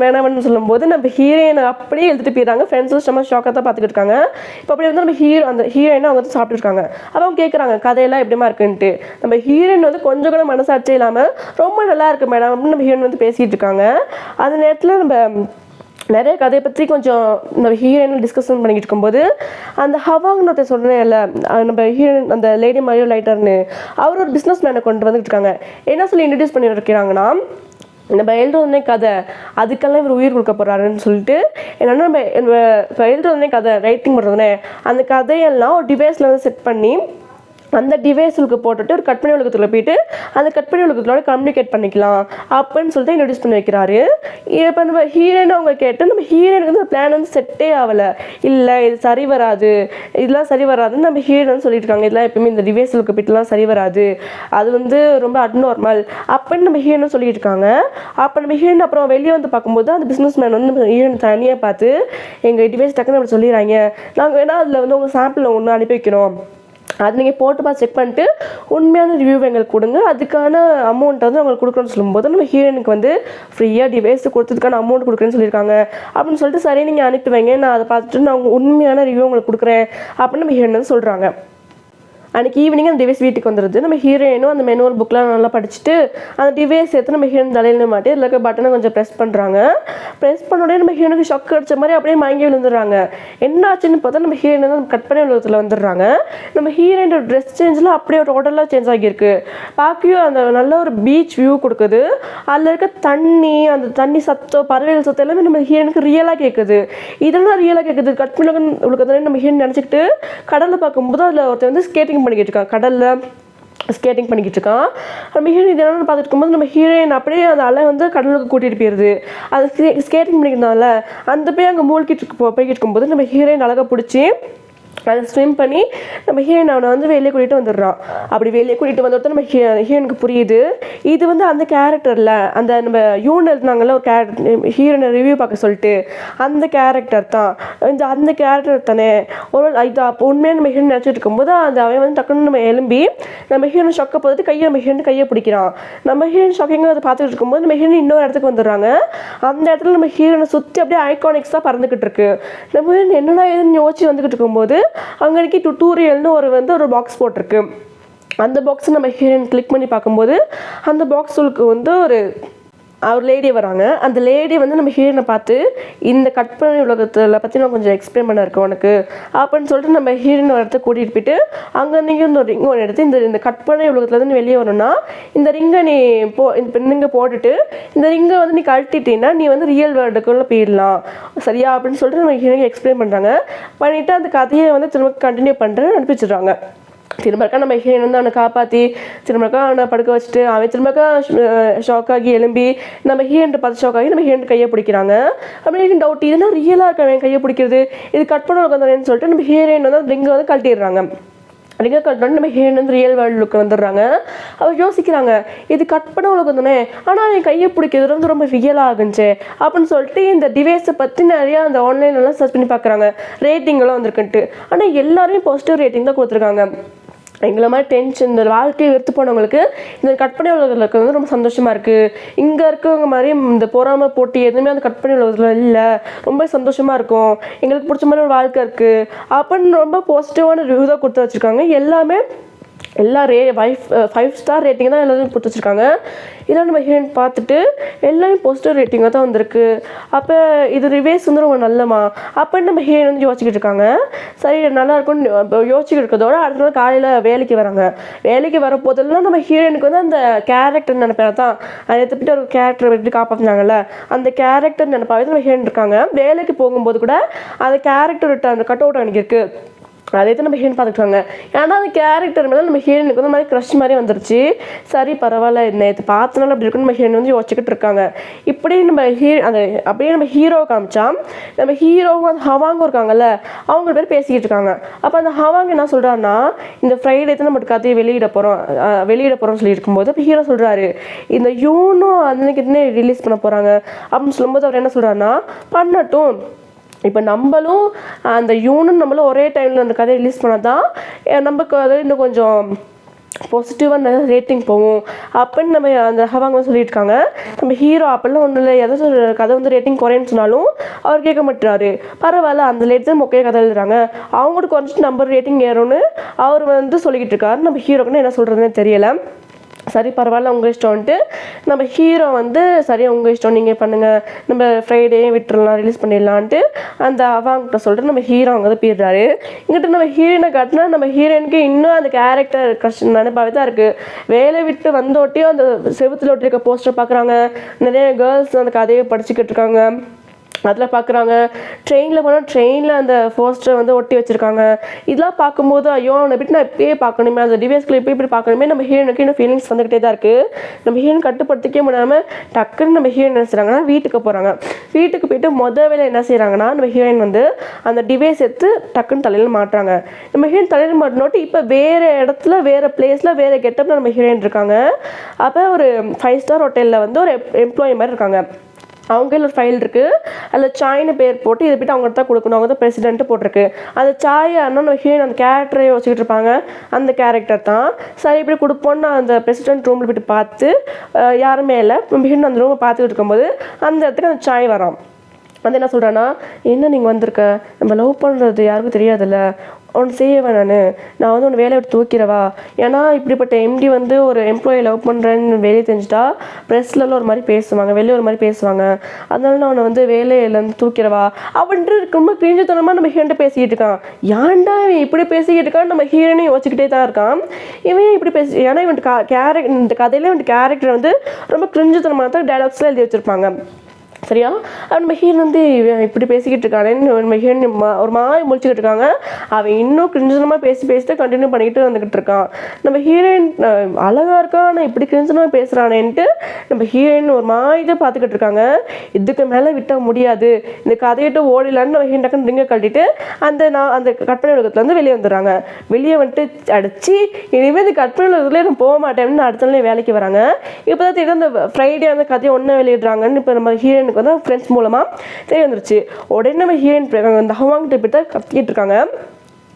வேணாம்னு சொல்லும்போது நம்ம ஹீரோயினை அப்படியே எழுதிட்டு போயிடுறாங்க. ஃப்ரெண்ட்ஸும் செம்ம ஷாக்காக தான் பார்த்துக்கிட்டு இருக்காங்க. இப்போ அப்படி வந்து நம்ம அந்த ஹீரோயினை அவங்க வந்து சாப்பிட்டுருக்காங்க. அப்போ அவங்க கேட்குறாங்க கதையெல்லாம் எப்படிமா இருக்குன்ட்டு. நம்ம ஹீரோயின் வந்து கொஞ்சம் கூட மனசாட்சியே இல்லாமல் ரொம்ப நல்லா இருக்கு மேடம் அப்படின்னு நம்ம ஹீரோயின் வந்து பேசிகிட்டு இருக்காங்க. அந்த நேரத்தில் நம்ம நிறைய கதையை பற்றி கொஞ்சம் நம்ம ஹீரோயின் டிஸ்கஷன் பண்ணிக்கிட்டு இருக்கும்போது அந்த ஹவாங்னு ஒருத்தர் சொல்கிறேன்ல, நம்ம ஹீரோயின் அந்த லேடி மரியோ லைட்டர்னு அவர் ஒரு பிஸ்னஸ் மேனை கொண்டு வந்துட்டு இருக்காங்க. என்ன சொல்லி இன்ட்ரடியூஸ் பண்ணி வைக்கிறாங்கன்னா, நம்ம எழுதுறதுனே கதை அதுக்கெல்லாம் இவர் உயிர் கொடுக்க போகிறாருன்னு சொல்லிட்டு என்னென்னா நம்ம இப்போ எழுதுறதுனே கதை ரைட்டிங் பண்ணுறதுனே அந்த கதையெல்லாம் ஒரு டிவைஸில் வந்து செட் பண்ணி அந்த டிவைஸுக்கு போட்டுட்டு ஒரு கற்பனை உலகத்தில் போயிட்டு அந்த கற்பனை உலகத்தோட கம்யூனிகேட் பண்ணிக்கலாம் அப்படின்னு சொல்லிட்டு இன்ட்ரடியூஸ் பண்ணி வைக்கிறாரு. இப்போ நம்ம ஹீரோயின் அவங்க கேட்டு நம்ம ஹீரோயினுக்கு வந்து பிளான் வந்து செட்டே ஆகலை. இல்லை இது சரி வராது, இதெல்லாம் சரி வராதுன்னு நம்ம ஹீரோயின் வந்து சொல்லிட்டு இருக்காங்க. இதெல்லாம் எப்பயுமே இந்த டிவைஸுக்கு போயிட்டுலாம் சரி வராது, அது வந்து ரொம்ப அப்நார்மல் அப்படின்னு நம்ம ஹீரோயின் சொல்லிட்டு இருக்காங்க. அப்போ நம்ம ஹீரோயின் அப்புறம் வெளியே வந்து பார்க்கும்போது அந்த பிஸ்னஸ் மேன் வந்து நம்ம ஹீரோயின் தனியாக பார்த்து எங்கள் டிவைஸ் டக்குன்னு அப்படி சொல்லிடுறாங்க, நாங்கள் வேணால் அதில் வந்து உங்கள் சாம்பிள் ஒன்று அனுப்பி வைக்கிறோம், அது நீங்கள் போட்டு பார்த்து செக் பண்ணிட்டு உண்மையான ரிவ்யூ எங்களுக்கு கொடுங்க, அதுக்கான அமௌண்ட்டை வந்து அவங்களுக்கு கொடுக்குறோன்னு சொல்லும்போது நம்ம ஹீரோயினுக்கு வந்து ஃப்ரீயாக டிவைஸ் கொடுத்ததுக்கான அமௌண்ட் கொடுக்குறேன்னு சொல்லியிருக்காங்க. அப்படின்னு சொல்லிட்டு சரி நீங்கள் அனுப்பி வைங்க, நான் அதை பார்த்துட்டு நான் உண்மையான ரிவ்யூ உங்களுக்கு கொடுக்குறேன் அப்படின்னு நம்ம ஹீரோயின் வந்து சொல்கிறாங்க. அன்றைக்கி ஈவினிங் அந்த டிவைஸ் வீட்டுக்கு வந்துடுது. நம்ம ஹீரோயினும் அந்த மெனுவல் புக்கெலாம் நல்லா படிச்சுட்டு அந்த டிவைஸ் எடுத்து நம்ம ஹீரோயின் தலையில் மாட்டி இதில் இருக்க பட்டனை கொஞ்சம் ப்ரெஸ் பண்ணுறாங்க. ப்ரெஸ் பண்ண உடனே நம்ம ஹீரோனுக்கு ஷாக் அடிச்ச மாதிரி அப்படியே மயங்கி விழுந்துடுறாங்க. என்ன ஆச்சுன்னு பார்த்தா நம்ம ஹீரோயின் வந்து கட் பண்ணி உலகத்தில் வந்துடுறாங்க. நம்ம ஹீரோயினோட ட்ரெஸ் சேஞ்சில் அப்படியே டோட்டலாக சேஞ்ச் ஆகியிருக்கு. பார்க்கவே அந்த நல்ல ஒரு பீச் வியூ கொடுக்குது. அதில் இருக்க தண்ணி, அந்த தண்ணி சத்தம், பறவைகள் சத்தம் எல்லாமே நம்ம ஹீரோனுக்கு ரியலாக கேட்குது. இதெல்லாம் ரியலாக கேட்குது. கட் பண்ணி உலகத்தில் நம்ம ஹீரோயின் நினச்சிக்கிட்டு கடலில் பார்க்கும்போது அதில் ஒருத்தர் வந்து ஸ்கேட்டிங் பண்ணிக்கிட்டு இருக்கான், கடலில் ஸ்கேட்டிங் பண்ணிக்கிட்டு இருக்கான். நம்ம ஹீரோயின் இது என்னென்னு பார்த்துட்டு இருக்கும்போது நம்ம ஹீரோயின் அப்படியே அந்த அலை வந்து கடலுக்கு கூட்டிகிட்டு போயிடுது. அது ஸ்கேட்டிங் பண்ணிக்கிறதுனால அந்த போய் அங்கே மூழ்கிட்டு போய்கிட்டு இருக்கும்போது நம்ம ஹீரோயின் அழகாக பிடிச்சி அதை ஸ்விம் பண்ணி நம்ம ஹீரோயின் அவனை வந்து வெளியே கூட்டிகிட்டு வந்துடுறான். அப்படி வெளியே கூட்டிகிட்டு வந்தோடத்த நம்ம ஹீரோனுக்கு புரியுது இது வந்து அந்த கேரக்டரில் அந்த நம்ம யூன் இருந்தாங்கல்ல ஒரு ஹீரோனை ரிவ்யூ பார்க்க சொல்லிட்டு அந்த கேரக்டர் தான், அந்த கேரக்டர் தானே ஒரு இது. அப்போ உண்மையாக நம்ம ஹீரோன் நினச்சிட்டு இருக்கும்போது அந்த அவன் வந்து டக்குன்னு நம்ம எலும்பி நம்ம ஹீரோனை ஷாக்கை பார்த்துட்டு நம்ம ஹீரோன் கையை பிடிக்கிறான். நம்ம ஹீரோயின் ஷாக்கிங்காக அதை பார்த்துட்டு இருக்கும்போது நம்ம ஹீரோயின் இன்னொரு இடத்துக்கு வந்துடுறாங்க. அந்த இடத்துல நம்ம ஹீரோனை சுற்றி அப்படியே ஐகானிக்ஸாக பறந்துக்கிட்டு இருக்கு. நம்ம ஹீரோயின் என்னடா ஏதுன்னு யோசிச்சு வந்துக்கிட்டு இருக்கும்போது அங்கே டுட்டோரியல்னு ஒரு பாக்ஸ் போட்டிருக்கு. அந்த பாக்ஸை நம்ம ஹீரோயின் கிளிக் பண்ணி பார்க்கும்போது அந்த பாக்ஸுக்கு வந்து ஒரு லேடி வராங்க. அந்த லேடி வந்து நம்ம ஹீரோனை பார்த்து இந்த கற்பனை உலகத்தில் பற்றி நான் கொஞ்சம் எக்ஸ்பிளைன் பண்ண இருக்கேன் உனக்கு அப்படின்னு சொல்லிட்டு நம்ம ஹீரோயின் ஒரு இடத்த கூட்டிகிட்டு போயிட்டு அங்கே நீங்கள் இந்த ரிங் ஒன்று எடுத்து இந்த கற்பனை உலகத்துலேருந்து வெளியே வரணும்னா இந்த ரிங்கை நீ இந்த ரிங்கை போட்டுட்டு இந்த ரிங்கை வந்து நீ கழட்டிட்டீங்கன்னா நீ வந்து ரியல் வேர்ல்டுக்குள்ளே போயிடலாம் சரியா அப்படின்னு சொல்லிட்டு நம்ம ஹீரோயினுக்கு எக்ஸ்பிளைன் பண்ணுறாங்க. பண்ணிவிட்டு அந்த கதையை வந்து திரும்ப கண்டினியூ பண்ணுறேன்னு அனுப்பிச்சிடுறாங்க. திரும்பக்கா நம்ம ஹீரோயின் வந்து அவனை காப்பாற்றி திரும்பக்கா அவனை படுக்க வச்சுட்டு அவன் திரும்பக்கா ஷாக்காகி எழும்பி நம்ம ஹீரோன்ட்டு பார்த்து ஷாக்காகி நம்ம ஹீரோன் கையை பிடிக்கிறாங்க. அப்படின்னு டவுட் இதுனா ரியலாக இருக்க அவன் கையை பிடிக்கிறது இது கட் பண்ண உட்காந்துறேன்னு சொல்லிட்டு நம்ம ஹீரோயின் வந்து ரிங்கை வந்து கழட்டிடுறாங்க. ரிங்கை கட்டணும் நம்ம ஹீரோயின் வந்து ரியல் வேர்ல்டுக்கு வந்துடுறாங்க. அவர் யோசிக்கிறாங்க இது கட் பண்ண உலகம் தானே, ஆனால் என் கையை பிடிக்கிறது வந்து ரொம்ப ரியலாக ஆகுச்சு அப்படின்னு சொல்லிட்டு இந்த டிவைஸை பற்றி நிறையா அந்த ஆன்லைன்லாம் சர்ச் பண்ணி பார்க்குறாங்க ரேட்டிங்கெல்லாம் வந்துருக்குன்ட்டு. ஆனால் எல்லாருமே பாசிட்டிவ் ரேட்டிங் தான் கொடுத்துருக்காங்க. எங்களை மாதிரி டென்ஷன் இந்த வாழ்க்கையை வெறுத்து போனவங்களுக்கு இந்த கற்பனை உலகத்தில் இருக்கிறது வந்து ரொம்ப சந்தோஷமாக இருக்குது. இங்கே இருக்கவங்க மாதிரி இந்த பொறாமை போட்டி எதுவுமே அந்த கற்பனை உலகத்தில் இல்லை, ரொம்ப சந்தோஷமாக இருக்கும், எங்களுக்கு பிடிச்ச மாதிரி ஒரு வாழ்க்கை இருக்குது அப்படின்னு ரொம்ப பாசிட்டிவான ரிவ்யூ தான் கொடுத்து வச்சுருக்காங்க. எல்லாமே எல்லா 5 ஸ்டார் ரேட்டிங் தான் எல்லாத்தையும் கொடுத்து வச்சுருக்காங்க. இதெல்லாம் நம்ம ஹீரோயின் பார்த்துட்டு எல்லாமே பாசிட்டிவ் ரேட்டிங்காக தான் வந்திருக்கு. அப்போ இது ரிவைஸ் வந்து ரொம்ப நல்லமா அப்படின்னு நம்ம ஹீரோயின் வந்து யோசிச்சுக்கிட்டு இருக்காங்க. சரி நல்லா இருக்கும்னு யோசிச்சுக்கிட்டு இருக்கிறதோட அடுத்த நாள் காலையில் வேலைக்கு வராங்க. வேலைக்கு வர போதெல்லாம் நம்ம ஹீரோயினுக்கு வந்து அந்த கேரக்டர் நினைப்பேன் தான் அதை எடுத்துகிட்டு ஒரு கேரக்டரை விட்டு காப்பாற்றினாங்கல்ல அந்த கேரக்டர் நினைப்பாவே நம்ம ஹீரோயின் இருக்காங்க. வேலைக்கு போகும்போது கூட அந்த கேரக்டர் விட்டு அந்த கட் அவுட் அன்றைக்கி இருக்குது அதே தான் நம்ம ஹீரோயின் பார்த்துக்கிட்டாங்க. ஏன்னா அந்த கேரக்டர் மேலே நம்ம ஹீரோயினுக்கு வந்து மாதிரி க்ரஷ் மாதிரி வந்துருச்சு. சரி பரவாயில்ல நேற்று பார்த்தனால அப்படி இருக்குன்னு நம்ம ஹீரோயின் வந்து யோசிச்சுக்கிட்டு இருக்காங்க. இப்படி நம்ம அப்படியே நம்ம ஹீரோவை காமிச்சா நம்ம ஹீரோவும் அந்த ஹவாங்கும் இருக்காங்கல்ல அவங்க பேர் பேசிக்கிட்டு இருக்காங்க. அப்போ அந்த ஹவாங் என்ன சொல்கிறாருன்னா இந்த ஃப்ரைடே தான் நம்ம கதையை வெளியிட போகிறோம்னு சொல்லி இருக்கும்போது இப்போ ஹீரோ சொல்கிறாரு இந்த யூனும் அன்னைக்கு ரிலீஸ் பண்ண போகிறாங்க அப்படின்னு சொல்லும்போது அவர் என்ன சொல்கிறாருன்னா பண்ணட்டும், இப்போ நம்மளும் அந்த யூனும் நம்மளும் ஒரே டைமில் அந்த கதையை ரிலீஸ் பண்ணால் தான் நமக்கு அது இன்னும் கொஞ்சம் பாசிட்டிவாக நிறைய ரேட்டிங் போகும் அப்படின்னு நம்ம அந்த ஹவாங்க சொல்லிட்டு இருக்காங்க. நம்ம ஹீரோ அப்பெல்லாம் ஒன்றும் இல்லை ஏதாச்சும் ஒரு கதை வந்து ரேட்டிங் குறைன்னு சொன்னாலும் அவர் கேட்க மாட்டாரு. பரவாயில்ல அந்த லேட் தான் மொக்கையாக கதை எழுதுறாங்க அவங்களுக்கு குறைஞ்சிட்டு நம்பர் ரேட்டிங் ஏறும்னு அவர் வந்து சொல்லிக்கிட்டு இருக்காரு. நம்ம ஹீரோக்குன்னு என்ன சொல்கிறதுன்னு தெரியலை. சரி பரவாயில்ல உங்கள் இஷ்டம்ன்ட்டு நம்ம ஹீரோ வந்து சரி உங்கள் இஷ்டம் நீங்கள் பண்ணுங்கள் நம்ம ஃப்ரைடே விட்டுடலாம் ரிலீஸ் பண்ணிடலான்ட்டு அந்த அவங்கிட்ட சொல்லிட்டு நம்ம ஹீரோ அங்கே தான் போயிடுறாரு. இங்கிட்ட நம்ம ஹீரோயினை காட்டினா நம்ம ஹீரோயினுக்கு இன்னும் அந்த கேரக்டர் க்ரஷ் நினைப்பாவே தான் இருக்குது. வேலை விட்டு வந்தோட்டியும் அந்த செவுத்தில் ஒட்டி இருக்க போஸ்டர் பார்க்குறாங்க. நிறைய கேர்ள்ஸ் அந்த கதையை படிச்சுக்கிட்டு இருக்காங்க. அதில் பார்க்குறாங்க. ட்ரெயினில் போனால் ட்ரெயினில் அந்த போஸ்டரை வந்து ஒட்டி வச்சுருக்காங்க. இதெல்லாம் பார்க்கும்போது ஐயோ அவனை விட்டு நான் இப்பயே பார்க்கணுமே, அந்த டிவைஸ்க்குள்ள இப்படி பார்க்கணுமே, நம்ம ஹீரோனுக்கு இன்னும் ஃபீலிங்ஸ் வந்துக்கிட்டே தான் இருக்குது. நம்ம ஹீரோன் கட்டுப்படுத்திக்கவே முடியாமல் டக்குன்னு நம்ம ஹீரோயின் என்ன செய்கிறாங்கன்னா வீட்டுக்கு போகிறாங்க. வீட்டுக்கு போயிட்டு வேலை என்ன செய்கிறாங்கன்னா நம்ம ஹீரோயின் வந்து அந்த டிவைஸ் எடுத்து டக்குன்னு தலையில் மாட்டுறாங்க. நம்ம ஹீரோயின் தலையில் மாட்டினோட்டு இப்போ வேறு இடத்துல வேறு பிளேஸில் வேறு கெட்டப்பில் நம்ம ஹீரோயின் இருக்காங்க. அப்போ ஒரு 5 ஸ்டார் ஹோட்டலில் வந்து ஒரு எம்ப்ளாயி மாதிரி இருக்காங்க. அவங்க கையில் ஒரு ஃபைல் இருக்குது. அதில் சாய்னு பேர் போட்டு இதை போய்ட்டு அவங்க தான் கொடுக்கணும், அவங்க தான் பிரசிடென்ட்டு போட்டிருக்கு. அந்த சாய் அண்ணன் ஹீரோயின் அந்த கேரக்டரை யோசிச்சுட்டு இருப்பாங்க. அந்த கேரக்டர் தான் சரி இப்படி கொடுப்போன்னு அந்த பிரசிடென்ட் ரூமில் போய்ட்டு பார்த்து யாருமே இல்லை. ஹீரோயின் அந்த ரூமை பார்த்துக்கிட்டு இருக்கும்போது அந்த இடத்துக்கு அந்த சாய் வரான். வந்து என்ன சொல்கிறான்னா, என்ன நீங்கள் வந்திருக்க, நம்ம லவ் பண்ணுறது யாருக்கும் தெரியாதுல்ல, ஒன்று செய்யவேன், நான் வந்து ஒன்று வேலையை விட்டு தூக்கிறவா, ஏன்னா இப்படிப்பட்ட எம்டி வந்து ஒரு எம்ப்ளாயி லவ் பண்ணுறேன்னு வெளியே தெரிஞ்சிட்டா ப்ரெஸ்லலாம் ஒரு மாதிரி பேசுவாங்க, வெளியே ஒரு மாதிரி பேசுவாங்க, அதனால நான் அவனை வந்து வேலையிலேருந்து தூக்கிறவா அப்படின்ட்டு ரொம்ப கிழிஞ்சத்தனமாக நம்ம ஹீரோன்ட்ட பேசிக்கிட்டு இருக்கான். ஏன்டா இவன் இப்படி பேசிக்கிட்டு இருக்கான்னு நம்ம ஹீரோனையும் யோசிச்சுக்கிட்டே தான் இருக்கான். இவன் இப்படி பேசி, ஏன்னா இவன் இந்த கதையில இவன் கேரக்டர் வந்து ரொம்ப கிழிஞ்சத்தனமாக தான் டைலாக்ஸ்லாம் எழுதி வச்சுருப்பாங்க. சரியா? நம்ம ஹீரோன் வந்து இப்படி பேசிக்கிட்டு இருக்கானேன்னு நம்ம ஹீரோன் ஒரு மாதிரி முழிச்சுக்கிட்டு இருக்காங்க. அவன் இன்னும் கிரிஞ்சனமாக பேசிட்டு கண்டினியூ பண்ணிக்கிட்டு வந்துக்கிட்டு இருக்கான். நம்ம ஹீரோயின் அழகாக இருக்கா, ஆனால் இப்படி கிரிஞ்சனமாக பேசுகிறானேன்ட்டு நம்ம ஹீரோயின் ஒரு மாதிரி பார்த்துக்கிட்டு இருக்காங்க. இதுக்கு மேலே விட்ட முடியாது, இந்த கதையிட்டு ஓடிலான்னு நம்ம ஹீரோன் டக்குன்னு ரிங்கை கட்டிட்டு அந்த கற்பனை உலகத்துலேருந்து வெளியே வந்துடுறாங்க. வெளியே வந்துட்டு அடிச்சு இனிமேல் இந்த கற்பனை உலகத்துலேயே நான் போக மாட்டேன்னு அடுத்த நாளே வேலைக்கு வராங்க. இப்போ தான் தெரியும் அந்த ஃப்ரைடே அந்த கதையை ஒன்றா வெளியிடுறாங்கன்னு இப்போ நம்ம ஹீரோயின் வந்து ஃப்ரெண்ட்ஸ் மூலமாக தெரிய வந்துருச்சு. உடனே நம்ம ஹீரோயின் அந்த ஹவாங்கிட்ட போய் தான் கத்திக்கிட்டு இருக்காங்க.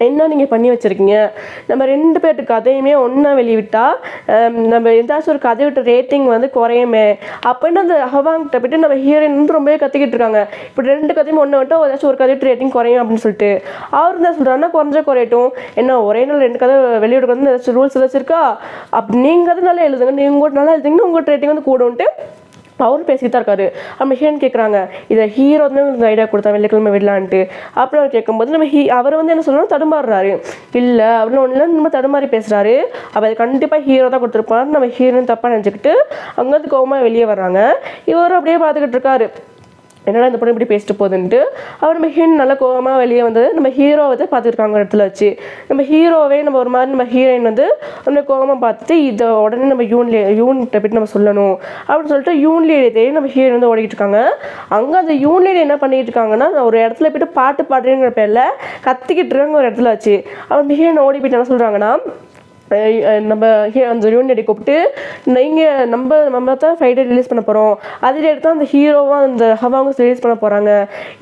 என்ன நீங்கள் பண்ணி வச்சுருக்கீங்க, நம்ம 2 பேர்ட்டு கதையுமே ஒன்றா வெளியிட்டா நம்ம ஏதாச்சும் ஒரு கதை விட்ட ரேட்டிங் வந்து குறையுமே அப்படின்னு அந்த ஹவாங்கிட்ட போய்ட்டு நம்ம ஹீரோயின் வந்து ரொம்பவே கத்திக்கிட்டு இருக்காங்க. இப்படி 2 கதையுமே ஒன்று விட்டால் ஏதாச்சும் ஒரு கதை விட்டு ரேட்டிங் குறையும் அப்படின்னு சொல்லிட்டு அவர் என்ன சொல்கிறாருன்னா, குறைஞ்சா குறையட்டும், என்ன ஒரே நாள் 2 கதை வெளியிட வந்து ஏதாச்சும் ரூல்ஸ் ஏதாச்சும் இருக்கா, அப்படி நீங்கள் கதை நல்லா எழுதுங்க, நீங்கள் உங்கள்கிட்ட நல்லா எழுதிங்கன்னா உங்கள்கிட்ட ரேட்டிங் வந்து கூடும்ட்டு அவரும் பேசிட்டு தான் இருக்காரு. நம்ம ஹீரோன்னு கேட்குறாங்க, இதை ஹீரோ தான் உங்களுக்கு ஐடியா கொடுத்தா வெள்ளிக்கிழமை விடலான்ட்டு. அப்புறம் அவர் கேட்கும்போது நம்ம அவர் வந்து என்ன சொல்லணும் தடுமாறுறாரு. இல்லை அப்படின்னு ஒன்று நம்ம தடுமாறி பேசுகிறாரு. அப்போ அது கண்டிப்பாக ஹீரோ தான் கொடுத்துருப்பாரு. நம்ம ஹீரோன்னு தப்பாக நினச்சிக்கிட்டு அங்கேருந்து கோவமாக வெளியே வர்றாங்க. இவரும் அப்படியே பார்த்துக்கிட்டு இருக்காரு, என்னடா இந்த பொண்ணு இப்படி பேசிட்டு போகுதுன்ட்டு. அவர் நம்ம ஹீரோயின் நல்ல கோவமாக வெளியே வந்தது நம்ம ஹீரோவை தான் பார்த்துருக்காங்க இடத்துல வச்சு. நம்ம ஹீரோவே நம்ம ஒரு மாதிரி நம்ம ஹீரோயின் வந்து நம்ம கோவமாக பார்த்துட்டு இதை உடனே நம்ம யூனிட்ட போய்ட்டு நம்ம சொல்லணும் அப்படின்னு சொல்லிட்டு யூன்லேயே நம்ம ஹீரோயின் வந்து ஓடிக்கிட்டு இருக்காங்க. அங்கே அந்த யூன்லேயே என்ன பண்ணிட்டு இருக்காங்கன்னா, ஒரு இடத்துல போய்ட்டு பாட்டு பாடுறேங்கிற பேரில் கத்திக்கிட்டு இருக்காங்க ஒரு இடத்துல வச்சு. அவர் ஹீரோயின் ஓடி போய்ட்டு என்ன சொல்கிறாங்கன்னா, நம்ம அந்த யூனியனை கூப்பிட்டு நீங்கள் நம்ம தான் ஃப்ரைடே ரிலீஸ் பண்ண போகிறோம், அதில் எடுத்து அந்த ஹீரோவாக அந்த ஹவாங்க ரிலீஸ் பண்ண போகிறாங்க,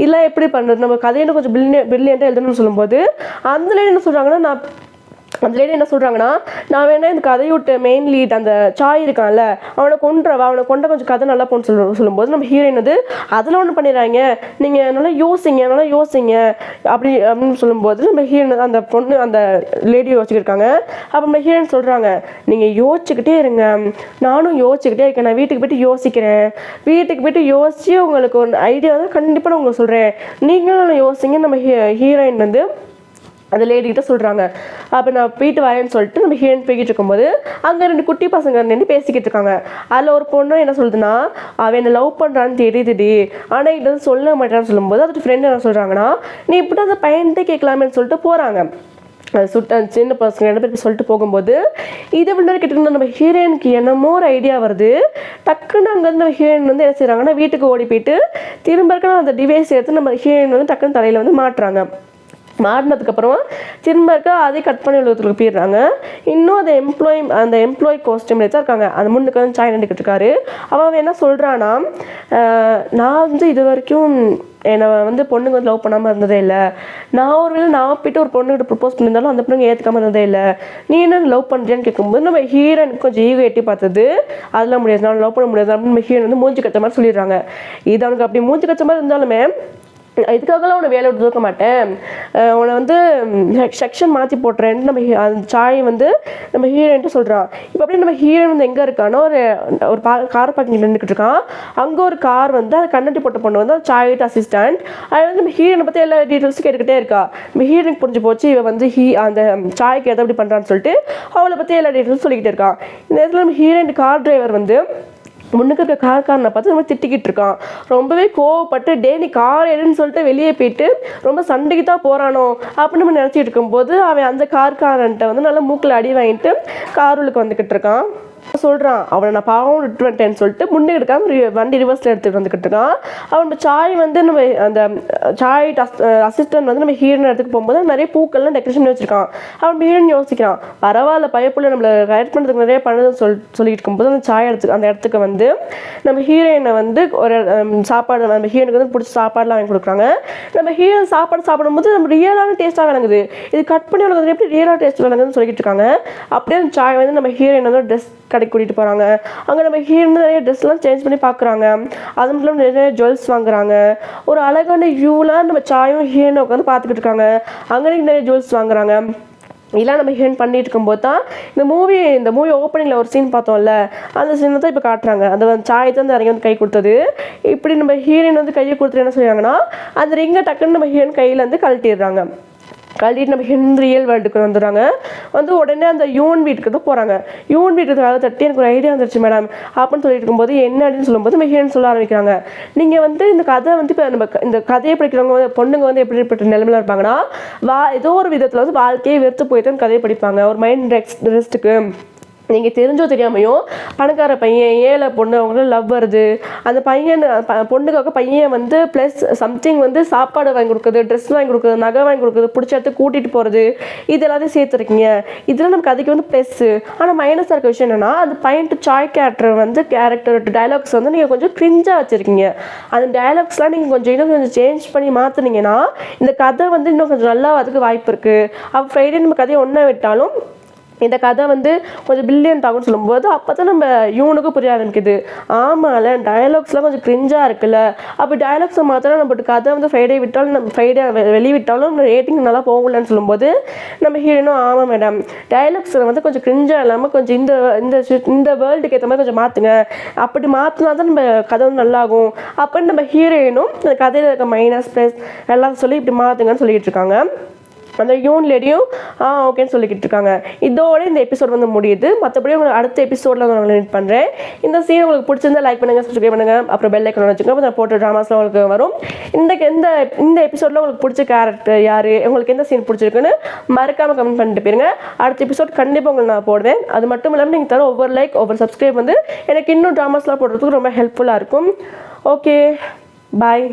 இல்லை எப்படி பண்ணுறது, நம்ம கதையில கொஞ்சம் பிரில்லியண்ட்டாக எழுதணும்னு சொல்லும்போது அந்த லேடி என்ன சொல்கிறாங்கன்னா, நான் வேணா இந்த கதையை விட்டு மெயின் லீட் அந்த சாய் இருக்கான்ல அவனை கொண்ட கொஞ்சம் கதை நல்லா போன்னு சொல்லும்போது நம்ம ஹீரோயின் வந்து அதில் ஒன்று பண்ணிடுறாங்க, நீங்கள் நல்லா யோசிங்க அப்படின்னு சொல்லும்போது நம்ம ஹீரோயின் அந்த பொண்ணு அந்த லேடியை யோசிச்சுருக்காங்க. அப்போ நம்ம ஹீரோயின் சொல்கிறாங்க, நீங்கள் யோசிச்சுக்கிட்டே இருங்க, நானும் யோசிச்சுக்கிட்டே இருக்கேன், நான் வீட்டுக்கு போய்ட்டு யோசிக்கிறேன், வீட்டுக்கு போய்ட்டு யோசிச்சு உங்களுக்கு ஒரு ஐடியா தான் கண்டிப்பாக நான் உங்களுக்கு சொல்கிறேன், நீங்களும் யோசிங்க நம்ம ஹீரோயின் வந்து அந்த லேடிக்கிட்ட சொல்கிறாங்க. அப்போ நான் போயிட்டு வரேன்னு சொல்லிட்டு நம்ம ஹீரோயின் போய்கிட்டு இருக்கும்போது அங்கே 2 குட்டி பசங்க நின்று பேசிக்கிட்டு இருக்காங்க. அதில் ஒரு பொண்ணு என்ன சொல்லுதுன்னா, அவன் என்னை லவ் பண்ணுறான்னு தெரியுதுடி, ஆனால் இது வந்து சொல்ல மாட்டேன்னு சொல்லும்போது அதோட ஃப்ரெண்டு என்ன சொல்கிறாங்கன்னா, நீ இப்படி அந்த பையன்கிட்ட கேட்கலாமேன்னு சொல்லிட்டு போகிறாங்க. சின்ன பசங்க 2 பேர் சொல்லிட்டு போகும்போது இதை விட கிட்ட நம்ம ஹீரோயினுக்கு என்னமோ ஒரு ஐடியா வருது. டக்குன்னு அங்கேருந்து நம்ம ஹீரோயின் வந்து என்ன செய்கிறாங்கன்னா, வீட்டுக்கு ஓடி போயிட்டு திரும்ப இருக்க அந்த டிவைஸ் எடுத்து நம்ம ஹீரோயின் வந்து டக்குன்னு தலையில் வந்து மாட்டுறாங்க. மாறினதுக்கப்புறமா திரும்ப இருக்க அதே கட் பண்ணி உலகத்துக்கு போயிடுறாங்க. இன்னும் அந்த எம்ப்ளாயி காஸ்டியூம்ல தான் இருக்காங்க. அந்த முன்னுக்கு வந்து சாய் நின்றுக்கிட்டு இருக்காரு. அவன் என்ன சொல்கிறான்னா, நான் வந்து இது வரைக்கும் என்னை வந்து பொண்ணுங்க வந்து லவ் பண்ணாமல் இருந்ததே இல்லை, நான் போய்ட்டு ஒரு பொண்ணுக்கிட்ட ப்ரப்போஸ் பண்ணியிருந்தாலும் அந்த பொண்ணுங்க ஏற்றுக்காமல் இருந்ததே இல்லை, நீ என்ன லவ் பண்ணுறேன்னு கேட்கும்போது நம்ம ஹீரோனுக்கு கொஞ்சம் ஈகோ எட்டி பார்த்தது, அதெல்லாம் முடியாது, நான் லவ் பண்ண முடியாது அப்படின்னு நம்ம ஹீரோன் வந்து மூஞ்சி கட்ட மாதிரி சொல்லிடுறாங்க. இது அவனுக்கு அப்படி மூஞ்சி கட்ட மாதிரி இருந்தாலுமே இதுக்காகலாம் உன்னை வேலை விட்டு தூக்க மாட்டேன், உன்னை வந்து செக்ஷன் மாற்றி போட்டுறேன்ட்டு நம்ம அந்த சாய் வந்து நம்ம ஹீரோயின்ட்டு சொல்கிறான். இப்போ அப்படியே நம்ம ஹீரோயின் வந்து எங்கே இருக்கானோ ஒரு கார் பார்க்கிங் நின்றுக்கிட்டு இருக்கான். அங்கே ஒரு கார் வந்து அது கண்ணாடி போட்ட பொண்ணு வந்து அது சாய்ட்டு அசிஸ்டன்ட். அது வந்து நம்ம ஹீரோனை பற்றி எல்லா டீட்டெயில்ஸும் கேட்டுக்கிட்டே இருக்கா. நம்ம ஹீரோனுக்கு புரிஞ்சு போச்சு இவன் வந்து அந்த சாய்க்கு எதை எப்படி பண்ணுறான்னு சொல்லிட்டு அவளை பற்றி எல்லா டீட்டெயில்ஸும் சொல்லிக்கிட்டே இருக்கான். இந்த இடத்துல நம்ம ஹீரோயின் கார் டிரைவர் வந்து முன்னுக்கு இருக்க கார்காரனை பார்த்து நம்ம திட்டிக்கிட்டு இருக்கான். ரொம்பவே கோவப்பட்டு டே நீ கார் எடுன்னு சொல்லிட்டு வெளியே போயிட்டு ரொம்ப சண்டைக்கு தான் போகிறானோ அப்படின்னு நம்ம நினச்சிட்டு இருக்கும்போது அவன் அந்த கார்காரன்ட்ட வந்து நல்லா மூக்கில் அடி வாங்கிட்டு காருளுக்கு வந்துக்கிட்டு இருக்கான். சொல்கிறான் அவனை நான் பாவம் விட்டு வந்துட்டேன்னு சொல்லிட்டு முன்னே எடுக்காம வண்டி ரிவர்ஸில் எடுத்துகிட்டு வந்துக்கிட்டு இருக்கான். அவனோட சாய் வந்து நம்ம அந்த சாய் அசிஸ்டன்ட் வந்து நம்ம ஹீரோயின் இடத்துக்கு போகும்போது நிறைய பூக்கள்லாம் டெக்கரேஷன் பண்ணி வச்சுருக்கான். அவன் ஹீரோயின் யோசிக்கிறான் பரவாயில்ல பயப்புள்ள நம்மளை கரெக்ட் பண்ணுறதுக்கு நிறைய பண்ணுறதுன்னு சொல்லிட்டு இருக்கும்போது அந்த சாய் அந்த இடத்துக்கு வந்து நம்ம ஹீரோயினை வந்து ஒரு சாப்பாடு நம்ம ஹீரோனுக்கு வந்து பிடிச்ச சாப்பாடுலாம் வாங்கி கொடுக்குறாங்க. நம்ம ஹீரோயின் சாப்பாடு சாப்பிடும்போது நம்ம ரியலான டேஸ்ட்டாக விளங்குது. இது கட் பண்ணி உனக்கு எப்படி ரியலாக டேஸ்ட் விளங்குதுன்னு சொல்லிட்டு இருக்காங்க. அப்படியே அந்த சாய் வந்து நம்ம ஹீரோயின் வந்து ட்ரெஸ் கடைக்கு கூட்டிகிட்டு போகிறாங்க. அங்கே நம்ம ஹீரோயின் நிறைய ட்ரெஸ்லாம் சேஞ்ச் பண்ணி பார்க்குறாங்க. அது மட்டும் இல்லாமல் நிறைய ஜுவல்ஸ் வாங்குறாங்க. ஒரு அழகான வியூலாம் நம்ம சாயும் ஹீரோனை உட்காந்து பார்த்துக்கிட்டு இருக்காங்க. அங்கே நிறைய ஜுவல்ஸ் வாங்குறாங்க. இதெல்லாம் நம்ம ஹீரோயின் பண்ணிட்டு இருக்கும்போது தான் இந்த மூவி ஓப்பனிங்கில் ஒரு சீன் பார்த்தோம்ல அந்த சீனை தான் இப்போ காட்டுறாங்க. அந்த சாய் தான் இறங்கி வந்து கை கொடுத்தது. இப்படி நம்ம ஹீரோயின் வந்து கையை கொடுத்துட்டு என்ன செய்வாங்கன்னா அந்த ரிங்கை டக்குன்னு நம்ம ஹீரோயின் கையில் வந்து கழட்டிடுறாங்க. கழட்டிட்டு நம்ம ரியல் வேர்ல்டுக்கு வந்துடுறாங்க. வந்து உடனே அந்த யூன் வீட்டுக்கு தான் போகிறாங்க. யூன் வீட்டுக்கு தட்டி எனக்கு ஒரு ஐடியா வந்துருச்சு மேடம் அப்படின்னு சொல்லிட்டு இருக்கும்போது என்ன அப்படின்னு சொல்லும்போது நம்ம ஹீரோயின் சொல்ல ஆரம்பிக்கிறாங்க. நீங்கள் வந்து இந்த கதை வந்து இப்போ நம்ம இந்த கதையை படிக்கிறவங்க பொண்ணுங்க வந்து எப்படிப்பட்ட நிலைமையில இருப்பாங்கன்னா ஏதோ ஒரு விதத்தில் வந்து வாழ்க்கையை வெறுத்து போயிட்டு அந்த கதையை படிப்பாங்க ஒரு மைண்ட் ரெஸ்ட்டுக்கு. நீங்கள் தெரிஞ்சோ தெரியாமையோ பணக்கார பையன் ஏழை பொண்ணு அவங்களும் லவ் வருது. அந்த பையன் பொண்ணுக்காக பையன் வந்து ப்ளஸ் சம்திங் வந்து சாப்பாடு வாங்கி கொடுக்குறது, ட்ரெஸ் வாங்கி கொடுக்குறது, நகை வாங்கி கொடுக்குறது, பிடிச்ச இடத்துக்கு கூட்டிகிட்டு போகிறது, இது எல்லாத்தையும் சேர்த்துருக்கீங்க. இதெல்லாம் நமக்கு அதுக்கு வந்து ப்ளஸ்ஸு. ஆனால் மைனஸாக இருக்க விஷயம் என்னென்னா அந்த பையன்ட்டு சாய் கேரக்டர் டைலாக்ஸ் வந்து நீங்கள் கொஞ்சம் கிரிஞ்சாக வச்சுருக்கீங்க. அந்த டைலாக்ஸ்லாம் நீங்கள் இன்னும் கொஞ்சம் சேஞ்ச் பண்ணி மாற்றினீங்கன்னா இந்த கதை வந்து இன்னும் கொஞ்சம் நல்லா அதுக்கு வாய்ப்பு இருக்குது. அப்போ ஃப்ரைடே நம்ம கதையை ஒன்றா விட்டாலும் இந்த கதை வந்து கொஞ்சம் பில்லியன்ட் ஆகும்னு சொல்லும்போது அப்போ தான் நம்ம இவனுக்கும் புரிய ஆரம்பிக்குது. ஆமாம்ல டைலாக்ஸ்லாம் கொஞ்சம் கிரிஞ்சாக இருக்குல்ல. அப்போ டைலாக்ஸை மாத்திரம் நம்ம கதை வந்து ஃப்ரைடே விட்டாலும் நம்ம ஃப்ரைடே வெளிவிட்டாலும் நம்ம ரேட்டிங் நல்லா போகலன்னு சொல்லும்போது நம்ம ஹீரோனும் ஆமாம் மேடம் டைலாக்ஸில் வந்து கொஞ்சம் கிரிஞ்சாக இல்லாமல் கொஞ்சம் இந்த வேர்ல்டுக்கு ஏற்ற மாதிரி கொஞ்சம் மாற்றுங்க. அப்படி மாற்றினா தான் நம்ம கதை வந்து நல்லாகும் அப்படின்னு நம்ம ஹீரோயினும் அந்த கதையில் இருக்க மைனஸ் ப்ளஸ் எல்லாம் சொல்லி இப்படி மாற்றுங்கன்னு சொல்லிட்டு இருக்காங்க. அந்த யூன் லேடியும் ஓகேன்னு சொல்லிக்கிட்டு இருக்காங்க. இதோட இந்த எபிசோட் வந்து முடியுது. மற்றபடி உங்களுக்கு அடுத்த எபிசோடில் நான் மீட் பண்ணுறேன். இந்த சீன் உங்களுக்கு பிடிச்சிருந்தா லைக் பண்ணுங்கள், சப்ஸ்கிரைப் பண்ணுங்கள், அப்புறம் பெல் ஐக்கான் வச்சுக்கோங்க. அப்போ நான் போட்ட ட்ராமாஸ்லாம் உங்களுக்கு வரும். இந்த எபிசோடில் உங்களுக்கு பிடிச்ச கேரக்டர் யார், உங்களுக்கு எந்த சீன் பிடிச்சிருக்குன்னு மறக்காமல் கமெண்ட் பண்ணிட்டு போயிருங்க. அடுத்த எபிசோட் கண்டிப்பாக உங்களுக்கு நான் போடுவேன். அது மட்டும் இல்லாமல் நீங்கள் தர ஒவ்வொரு லைக் ஒவ்வொரு சப்ஸ்கிரைப் வந்து எனக்கு இன்னும் ட்ராமாஸ்லாம் போடுறதுக்கு ரொம்ப ஹெல்ப்ஃபுல்லாக இருக்கும். Okay bye.